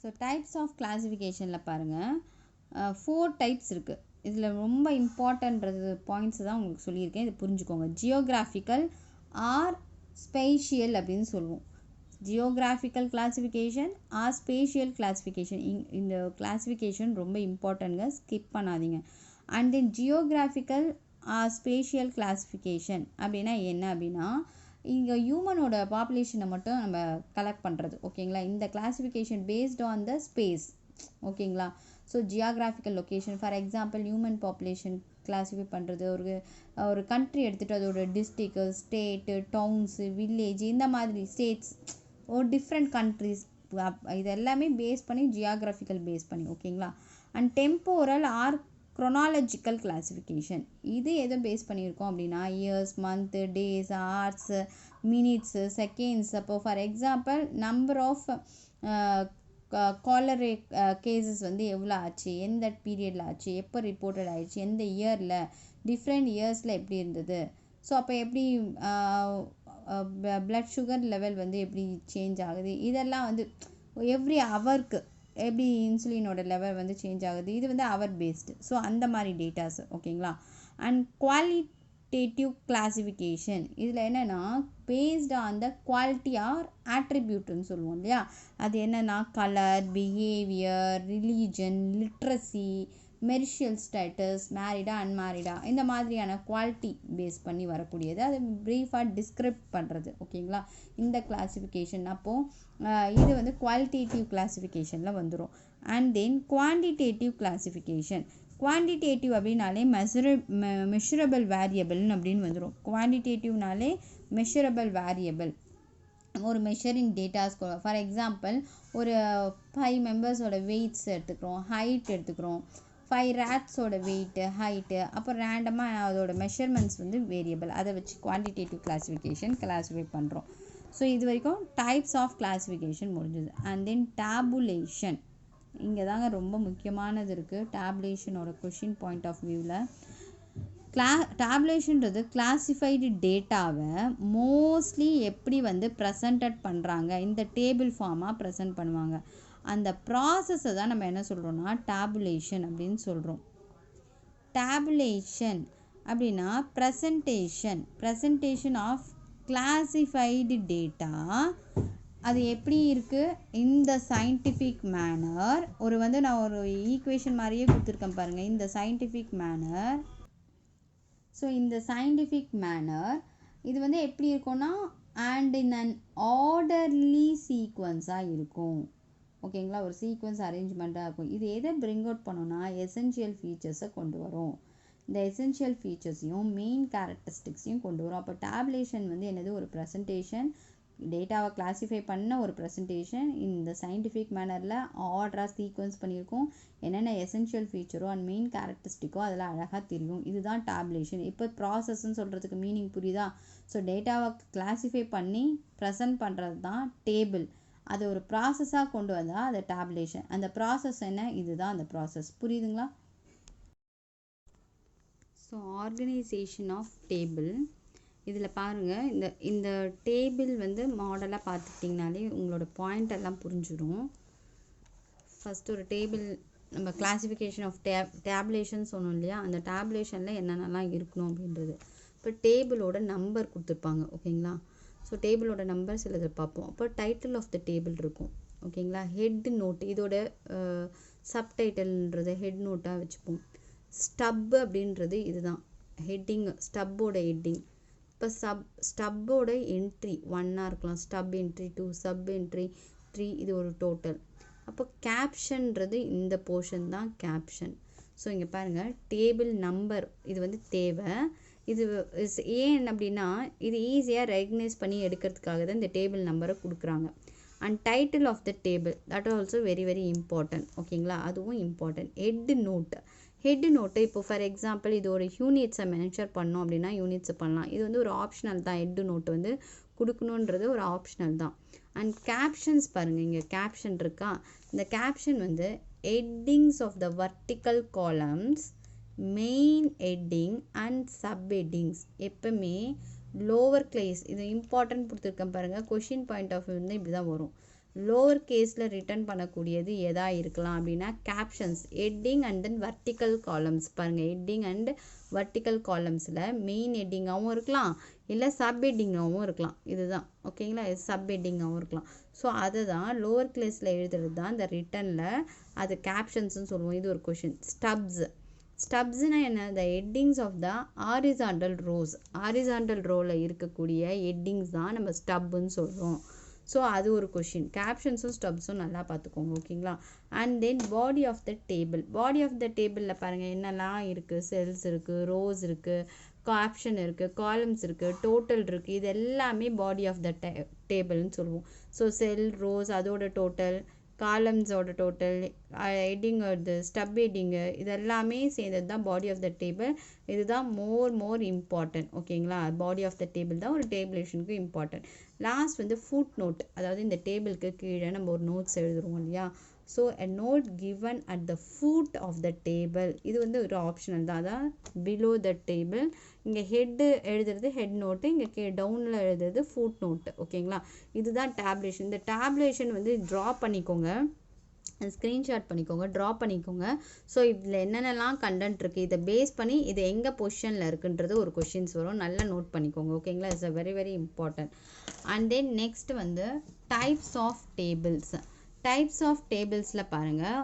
ஸோ டைப்ஸ் ஆஃப் கிளாசிஃபிகேஷனில் பாருங்கள் 4 டைப்ஸ் இருக்குது. இதில் ரொம்ப இம்பார்ட்டன்றது பாயிண்ட்ஸ் தான் உங்களுக்கு சொல்லியிருக்கேன், இது புரிஞ்சுக்கோங்க. ஜியோகிராஃபிக்கல் ஆர் ஸ்பேஷியல் அப்படின்னு சொல்லுவோம். Geographical classification or spatial classification, இந்த கிளாசிஃபிகேஷன் ரொம்ப இம்பார்ட்டன்ட்ங்க, ஸ்கிப் பண்ணாதீங்க. And then geographical or spatial classification அப்படின்னா என்ன அப்படின்னா இங்கே ஹியூமனோட பாப்புலேஷனை மட்டும் நம்ம கலெக்ட் பண்ணுறது. ஓகேங்களா, இந்த classification based on the space. ஓகேங்களா, so geographical location, for example human population classify பண்ணுறது, ஒரு கண்ட்ரி எடுத்துகிட்டு அதோட டிஸ்ட்ரிக்டு, ஸ்டேட்டு, டவுன்ஸு, வில்லேஜ், இந்த மாதிரி ஸ்டேட்ஸ், ஒரு டிஃப்ரெண்ட் கண்ட்ரிஸ், இது எல்லாமே பேஸ் பண்ணி ஜியோகிராஃபிக்கல் பேஸ் பண்ணி. ஓகேங்களா, and temporal or chronological classification, இது எதை பேஸ் பண்ணியிருக்கோம் அப்படின்னா years, month, days, hours, minutes, seconds. அப்போ for example number of cholera cases வந்து எவ்வளோ ஆச்சு, எந்த பீரியடில் ஆச்சு, எப்போ ரிப்போர்ட்டட் ஆகிடுச்சு, எந்த இயரில், டிஃப்ரெண்ட் இயர்ஸில் எப்படி இருந்தது. ஸோ அப்போ எப்படி பிளட் சுகர் லெவல் வந்து எப்படி சேஞ்ச் ஆகுது, இதெல்லாம் வந்து எவ்ரி ஹவருக்கு எப்படி இன்சுலினோட லெவல் வந்து சேஞ்ச் ஆகுது, இது வந்து ஹவர் பேஸ்டு. ஸோ அந்த மாதிரி டேட்டாஸ். ஓகேங்களா, அண்ட் குவாலிட்டேட்டிவ் கிளாசிஃபிகேஷன், இதில் என்னென்னா based on the quality or ஆட்ரிபியூட்னு சொல்லுவோம் இல்லையா. அது என்னென்னா colour, behaviour, religion, literacy, marital status, married, unmarried, இந்த மாதிரியான குவாலிட்டி பேஸ் பண்ணி வரக்கூடியது. அது ப்ரீஃபாக டிஸ்கிரைப் பண்ணுறது. ஓகேங்களா, இந்த கிளாசிஃபிகேஷன் அப்போது இது வந்து குவாலிட்டேட்டிவ் கிளாசிஃபிகேஷனில் வந்துடும். And then quantitative classification, quantitative அப்படின்னாலே மெஷரபிள் வேரியபிள்னு அப்படின்னு வந்துடும். குவான்டிடேட்டிவ்னாலே மெஷரபிள் வேரியபிள். ஒரு மெஷரிங் டேட்டாஸ் ஃபார் எக்ஸாம்பிள் ஒரு 5 மெம்பர்ஸோட வெயிட்ஸ் எடுத்துக்கிறோம், ஹைட் எடுத்துக்கிறோம், 5 ரேட்ஸோட வெயிட்டு, ஹைட்டு, அப்புறம் ரேண்டமாக அதோட மெஷர்மெண்ட்ஸ் வந்து வேரியபிள், அதை வச்சு குவான்டிடேட்டிவ் கிளாஸிஃபை பண்ணுறோம். ஸோ இது வரைக்கும் டைப்ஸ் ஆஃப் கிளாஸிஃபிகேஷன் முடிஞ்சது. அண்ட் தென் டேபுலேஷன், இங்கே தாங்க ரொம்ப முக்கியமானது இருக்குது டேபுலேஷனோட கொஷின் பாயிண்ட் ஆஃப் வியூவில். டேபுலேஷன்றது கிளாஸிஃபைடு டேட்டாவை மோஸ்ட்லி எப்படி வந்து ப்ரெசன்டட் பண்ணுறாங்க, இந்த டேபிள் ஃபார்மாக ப்ரெசன்ட் பண்ணுவாங்க. அந்த ப்ராசஸை தான் நம்ம என்ன சொல்கிறோன்னா டேபுலேஷன் அப்படின்னு சொல்கிறோம். டேபுலேஷன் அப்படின்னா ப்ரெசன்டேஷன் ஆஃப் கிளாஸிஃபைடு டேட்டா. அது எப்படி இருக்குது, இந்த சயின்டிஃபிக் மேனர், நான் ஒரு ஈக்குவேஷன் மாதிரியே கொடுத்துருக்கேன் பாருங்கள், இந்த சயின்டிஃபிக் மேனர். ஸோ இந்த சயின்டிஃபிக் மேனர் இது வந்து எப்படி இருக்கும்னா அண்ட் இன் அன் ஆர்டர்லி சீக்வன்ஸாக இருக்கும். ஓகேங்களா, ஒரு சீக்வன்ஸ் அரேஞ்ச்மெண்ட்டாக இருக்கும். இது எதை பிரிங் அவுட் பண்ணோன்னா எசென்ஷியல் ஃபீச்சர்ஸை கொண்டு வரும். இந்த எசென்ஷியல் ஃபீச்சர்ஸையும் மெயின் கேரக்டரிஸ்டிக்ஸையும் கொண்டு வரும். அப்போ டேபுலேஷன் வந்து என்னது, ஒரு ப்ரெசன்டேஷன், டேட்டாவை கிளாஸிஃபை பண்ண ஒரு ப்ரெசன்டேஷன் இந்த சயின்டிஃபிக் மேனரில் ஆர்டராக சீக்வன்ஸ் பண்ணியிருக்கோம். என்னென்ன எசென்ஷியல் ஃபீச்சரோ அண்ட் மெயின் கேரக்டரிஸ்டிக்கோ அதில் அழகாக தெரியும். இதுதான் டேபுலேஷன். இப்போ ப்ராசஸ்ன்னு சொல்கிறதுக்கு மீனிங் புரியுதா? ஸோ டேட்டாவை கிளாஸிஃபை பண்ணி ப்ரெசன்ட் பண்ணுறது தான் டேபிள். அது ஒரு ப்ராசஸாக கொண்டு வந்தால் அது டேபுலேஷன். அந்த ப்ராசஸ் என்ன, இதுதான் அந்த ப்ராசஸ். புரியுதுங்களா? ஸோ ஆர்கனைசேஷன் ஆஃப் டேபிள், இதில் பாருங்கள், இந்த டேபிள் வந்து மாடலாக பார்த்துக்கிட்டிங்கனாலே உங்களோட பாயிண்ட் எல்லாம் புரிஞ்சிடும். ஃபஸ்ட்டு ஒரு டேபிள் நம்ம கிளாஸிஃபிகேஷன் ஆஃப் டேபுலேஷன் சொன்னோம் இல்லையா, அந்த டேபுலேஷனில் என்னென்னலாம் இருக்கணும் அப்படின்றது. இப்போ டேபிளோட நம்பர் கொடுத்துருப்பாங்க. ஓகேங்களா, ஸோ டேபிளோட நம்பர் சிலது பார்ப்போம். அப்போ டைட்டில் ஆஃப் த டேபிள் இருக்கும். ஓகேங்களா, ஹெட் நோட், இதோட சப்டைட்டில்ன்றது ஹெட் நோட்டாக வச்சுப்போம். ஸ்டப் அப்படின்றது இதுதான் ஹெட்டிங், ஸ்டப்போட ஹெட்டிங். இப்போ ஸ்டப்போட என்ட்ரி 1 இருக்கலாம், ஸ்டப் என்ட்ரி 2, சப் என்ட்ரி 3, இது ஒரு டோட்டல். அப்போ கேப்ஷன்றது இந்த போர்ஷன் தான் கேப்ஷன். ஸோ இங்கே பாருங்கள், டேபிள் நம்பர் இது வந்து தேவை. இது ஏன் அப்படின்னா இது ஈஸியாக ரெகக்னைஸ் பண்ணி எடுக்கிறதுக்காக தான் இந்த டேபிள் நம்பரை கொடுக்குறாங்க. And title of the table, that also very very important. ஓகேங்களா, அதுவும் இம்பார்ட்டன்ட். ஹெட் நோட்டு இப்போ ஃபார் எக்ஸாம்பிள் இது ஒரு யூனிட்ஸை மென்ஷர் பண்ணோம் அப்படின்னா யூனிட்ஸை பண்ணலாம். இது வந்து ஒரு ஆப்ஷனல் தான். ஹெட் நோட்டு வந்து கொடுக்கணுன்றது ஒரு ஆப்ஷனல் தான். அண்ட் கேப்ஷன்ஸ் பாருங்கள், இங்கே கேப்ஷன் இருக்கா, இந்த கேப்ஷன் வந்து headings of the vertical columns, main heading and sub headings எப்பவுமே லோவர் கேஸ், இது இம்பார்ட்டன்ட் கொடுத்துருக்கேன் பாருங்கள். கொஷின் பாயிண்ட் ஆஃப் வியூ வந்து இப்படி தான் வரும். லோவர் கேஸில் ரிட்டர்ன் பண்ணக்கூடியது எதா இருக்கலாம் அப்படின்னா captions, heading and then vertical columns. பாருங்கள், ஹெட்டிங் அண்ட் வர்டிக்கல் காலம்ஸில் மெயின் ஹெட்டிங்காகவும் இருக்கலாம், இல்லை சப் ஹெட்டிங்காகவும் இருக்கலாம். இதுதான் ஓகேங்களா, இது சப் ஹெட்டிங்காகவும் இருக்கலாம். ஸோ அதை தான் லோவர் கேஸில் எழுதுறது தான் இந்த ரிட்டனில் அது கேப்ஷன்ஸ்னு சொல்லுவோம். இது ஒரு கொஷின். ஸ்டப்ஸ்னால் என்ன, the headings of the horizontal rows, horizontal ரோவில் இருக்கக்கூடிய ஹெட்டிங்ஸ் தான் நம்ம ஸ்டப்புன்னு சொல்கிறோம். ஸோ அது ஒரு கொஷின். கேப்ஷன்ஸும் ஸ்டப்ஸும் நல்லா பார்த்துக்கோங்க. ஓகேங்களா, and then body of the table. Body of the டேபிளில் பாருங்கள் என்னெல்லாம் இருக்குது, செல்ஸ் இருக்குது, ரோஸ் இருக்குது, கேப்ஷன் இருக்குது, காலம்ஸ் இருக்குது, டோட்டல் இருக்குது. இது எல்லாமே பாடி ஆஃப் த டேபிள்னு சொல்லுவோம். ஸோ செல், ரோஸ், அதோட டோட்டல், காலம்ஸோட டோட்டல், ஹெட்டிங், இது ஸ்டப் ஹெட்டிங்கு, இதெல்லாமே சேர்ந்தது தான் பாடி ஆஃப் த டேபிள். இதுதான் மோர் இம்பார்ட்டன்ட். ஓகேங்களா, பாடி ஆஃப் த டேபிள் தான் ஒரு டேபிளேஷனுக்கு இம்பார்ட்டன்ட். லாஸ்ட் வந்து ஃபுட் நோட், அதாவது இந்த டேபிளுக்கு கீழே நம்ம ஒரு நோட்ஸ் எழுதுருவோம் இல்லையா. So a note given at the foot of the table, இது வந்து ஒரு ஆப்ஷனல் தான். அதான் பிலோ த டேபிள். இங்கே ஹெட்டு எழுதுறது ஹெட் நோட்டு, இங்கே டவுனில் எழுதுறது ஃபுட் நோட்டு. ஓகேங்களா, இதுதான் டேபுலேஷன். இந்த டேபுலேஷன் வந்து ட்ரா பண்ணிக்கோங்க, ஸ்க்ரீன்ஷாட் பண்ணிக்கோங்க, ட்ரா பண்ணிக்கோங்க. ஸோ இதில் என்னென்னலாம் கண்டென்ட் இருக்குது, இதை பேஸ் பண்ணி இது எங்கே பொசிஷனில் இருக்குன்றது ஒரு கொஷின்ஸ் வரும். நல்லா நோட் பண்ணிக்கோங்க. ஓகேங்களா, it's a very very important. And then next வந்து types of tables. Types of டேபிள்ஸில் பாருங்கள்,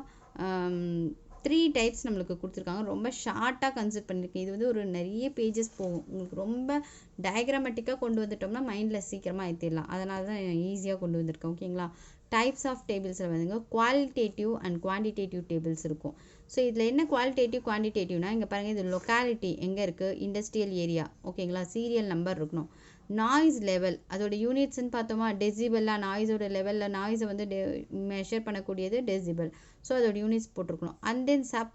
3 டைப்ஸ் நம்மளுக்கு கொடுத்துருக்காங்க. ரொம்ப ஷார்ட்டாக கன்சிடர் பண்ணியிருக்கேன். இது வந்து ஒரு நிறைய பேஜஸ் போகும். உங்களுக்கு ரொம்ப டயக்ராமேட்டிக்காக கொண்டு வந்துட்டோம்னா மைண்டில் சீக்கிரமாக ஏற்றிடலாம். அதனால தான் ஈஸியாக கொண்டு வந்திருக்கேன். ஓகேங்களா, டைப்ஸ் ஆஃப் டேபிள்ஸில் வந்துங்க குவாலிட்டேட்டிவ் அண்ட் குவான்டிடேட்டிவ் டேபிள்ஸ் இருக்கும். ஸோ இதில் என்ன குவாலிட்டேட்டிவ் குவான்டிடேட்டிவ்னா, இங்கே பாருங்கள், இது லொக்காலிட்டி எங்கே இருக்குது, இண்டஸ்ட்ரியல் ஏரியா. ஓகேங்களா, சீரியல் நம்பர் இருக்கணும். நாய்ஸ் லெவல் அதோட யூனிட்ஸ்ன்னு பார்த்தோமா டெசிபல்லாம் நாய்ஸோட லெவலில் நாய்ஸை வந்து மெஷர் பண்ணக்கூடியது டெசிபல். ஸோ அதோட யூனிட்ஸ் போட்டிருக்கணும். அண்ட் தென் சப்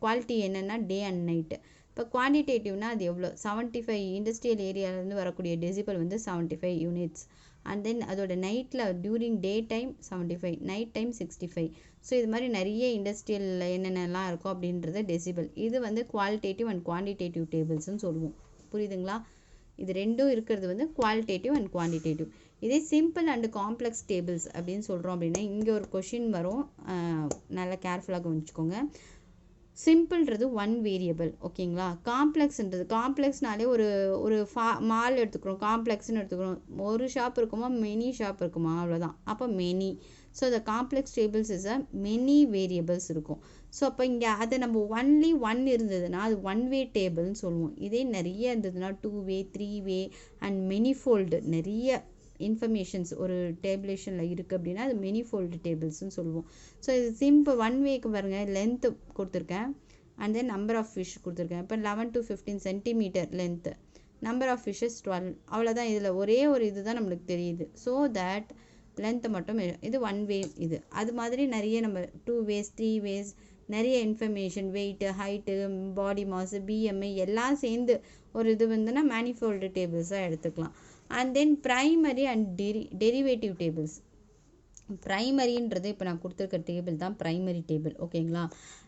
குவாலிட்டி என்னென்னா டே அண்ட் நைட்டு. இப்போ குவான்டிடேட்டிவ்னா அது எவ்வளோ 75 இண்டஸ்ட்ரியல் ஏரியாவிலேருந்து வரக்கூடிய டெசிபல் வந்து 75 யூனிட்ஸ். அண்ட் தென் அதோட நைட்டில் during day time 75 night time 65. So இது மாதிரி நிறைய இண்டஸ்ட்ரியலில் என்னென்னலாம் இருக்கும் அப்படின்றது டெசிபல். இது வந்து குவாலிட்டேட்டிவ் அண்ட் குவான்டிடேட்டிவ் டேபிள்ஸ்ன்னு சொல்லுவோம். புரியுதுங்களா? இது ரெண்டும் இருக்கிறது வந்து குவாலிட்டேட்டிவ் அண்ட் குவான்டிடேட்டிவ். இதே சிம்பிள் அண்ட் காம்ப்ளெக்ஸ் டேபிள்ஸ் அப்படின்னு சொல்கிறோம் அப்படின்னா இங்கே ஒரு கொஷின் வரும், நல்லா கேர்ஃபுல்லாக கவனிச்சுக்கோங்க. சிம்பிள்ன்றது ஒன் வேரியபிள், ஓகேங்களா? காம்ப்ளெக்ஸ்னாலே ஒரு மால் எடுத்துக்கிறோம், காம்ப்ளெக்ஸ்னு எடுத்துக்கிறோம். ஒரு ஷாப் இருக்குமா மெனி ஷாப் இருக்குமா, அவ்வளோதான். அப்போ many. So the complex tables is a many variables இருக்கும். ஸோ அப்போ இங்கே அதை நம்ம ஒன்லி ஒன் இருந்ததுன்னா அது ஒன் வே டேபிள்னு சொல்லுவோம். இதே நிறைய இருந்ததுன்னா 2 வே 3 வே அண்ட் மெனிஃபோல்டு நிறைய இன்ஃபர்மேஷன்ஸ் ஒரு டேபிளேஷனில் இருக்குது அப்படின்னா அது மெனிஃபோல்டு டேபிள்ஸ்னு சொல்லுவோம். ஸோ இது சிம்பிள் ஒன் வேக்கு பாருங்கள், லென்த்து கொடுத்துருக்கேன் and then number of fish கொடுத்துருக்கேன். இப்போ 11 to 15 centimetre length, number of fishes 12, அவ்வளோதான். இதில் ஒரே ஒரு இது தான் நம்மளுக்கு தெரியுது. ஸோ தட் லென்த்தை மட்டும் இது ஒன் வே. இது அது மாதிரி நிறைய நம்ம 2 ways 3 ways நிறைய information weight height body mass BMI எல்லாம் சேர்ந்து ஒரு இது வந்துன்னா மேனிஃபோல்டு டேபிள்ஸாக எடுத்துக்கலாம். And then primary and derivative tables. ப்ரைமரின்றது இப்போ நான் கொடுத்துருக்க டேபிள் தான் ப்ரைமரி டேபிள், ஓகேங்களா?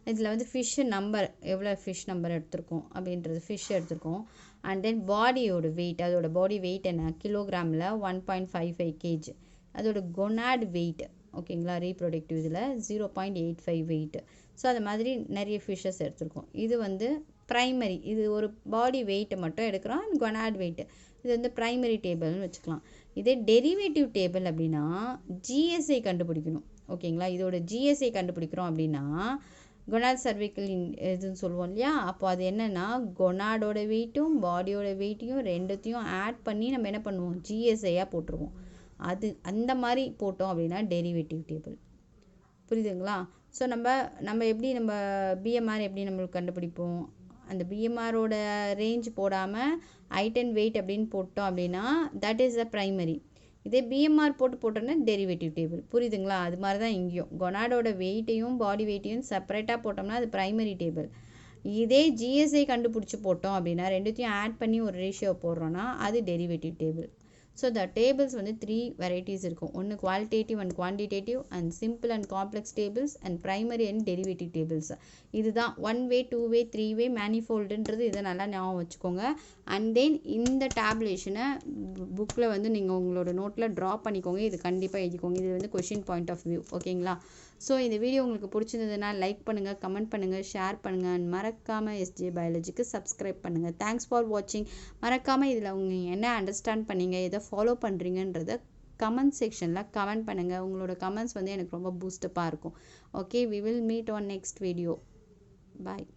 இதில் வந்து ஃபிஷ்ஷு நம்பர் எவ்வளோ ஃபிஷ் நம்பர் எடுத்திருக்கோம் அப்படின்றது ஃபிஷ் எடுத்திருக்கோம். அண்ட் தென் பாடியோட வெயிட், அதோட பாடி வெயிட் என்ன கிலோகிராமில் 1.55 kg. அதோட கொனாட் வெயிட், ஓகேங்களா? ரீப்ரொடக்டிவ் இதில் 0.85 வெயிட். ஸோ அது மாதிரி நிறைய ஃபிஷ்ஷஸ் எடுத்திருக்கோம். இது வந்து ப்ரைமரி, இது ஒரு பாடி வெயிட்டை மட்டும் எடுக்கிறோம். அண்ட் கொனாட் வெயிட்டு இது வந்து ப்ரைமரி டேபிள்னு வச்சுக்கலாம். இதே டெரிவேட்டிவ் டேபிள் அப்படின்னா ஜிஎஸ்ஐ கண்டுபிடிக்கணும், ஓகேங்களா? இதோட ஜிஎஸ்ஐ கண்டுபிடிக்கிறோம் அப்படின்னா கொனாட் சர்விக்கல் இதுன்னு சொல்லுவோம் இல்லையா? அப்போ அது என்னென்னா கொனாடோட வெயிட்டும் பாடியோட வெயிட்டையும் ரெண்டுத்தையும் ஆட் பண்ணி நம்ம என்ன பண்ணுவோம், ஜிஎஸ்ஐயாக போட்டுருவோம். அது அந்த மாதிரி போட்டோம் அப்படின்னா டெரிவேட்டிவ் டேபிள். புரியுதுங்களா? ஸோ நம்ம எப்படி நம்ம பிஎம்ஆர் எப்படி நம்மளுக்கு கண்டுபிடிப்போம், அந்த பிஎம்ஆரோட ரேஞ்ச் போடாமல் ஹைட் அண்ட் வெயிட் அப்படின்னு போட்டோம் அப்படின்னா தட் இஸ் த ப்ரைமரி. இதே பிஎம்ஆர் போட்டோன்னா டெரிவேட்டிவ் டேபிள். புரியுதுங்களா? அது மாதிரி தான் இங்கேயும் கொனாடோட வெயிட்டையும் பாடி வெயிட்டையும் செப்பரேட்டாக போட்டோம்னா அது ப்ரைமரி டேபிள். இதே ஜிஎஸ்ஐ கண்டுபிடிச்சி போட்டோம் அப்படின்னா ரெண்டுத்தையும் ஆட் பண்ணி ஒரு ரேஷியோ போடுறோன்னா அது derivative table. So the tables வந்து 3 வெரைட்டிஸ் இருக்கும். ஒன்று qualitative and quantitative and simple and complex tables and primary and derivative tables. இதுதான் 1 வே 2 வே 3 வே மேனிஃபோல்டுன்றது. இதை நல்லா ஞாபகம் வச்சுக்கோங்க. அண்ட் தென் இந்த டேப்லேஷனை புக்கில் வந்து நீங்கள் உங்களோட நோட்டில் ட்ரா பண்ணிக்கோங்க. இது கண்டிப்பாக எழுதிக்கோங்க. இது வந்து கொஷின் பாயிண்ட் ஆஃப் வியூ, ஓகேங்களா? ஸோ இந்த வீடியோ உங்களுக்கு பிடிச்சிருந்ததுன்னா லைக் பண்ணுங்கள், கமெண்ட் பண்ணுங்கள், ஷேர் பண்ணுங்கள் அண்ட் மறக்காமல் எஸ்ஜே பயாலஜிக்கு சப்ஸ்கிரைப் பண்ணுங்கள். தேங்க்ஸ் ஃபார் வாட்சிங். மறக்காமல் இதில் நீங்கள் என்ன அண்டர்ஸ்டாண்ட் பண்ணீங்க, எதை ஃபாலோ பண்ணுறீங்கன்றத கமெண்ட் செக்ஷனில் கமெண்ட் பண்ணுங்கள். உங்களோட கமெண்ட்ஸ் வந்து எனக்கு ரொம்ப பூஸ்டப்பாக இருக்கும். Okay, we will meet on next video. Bye.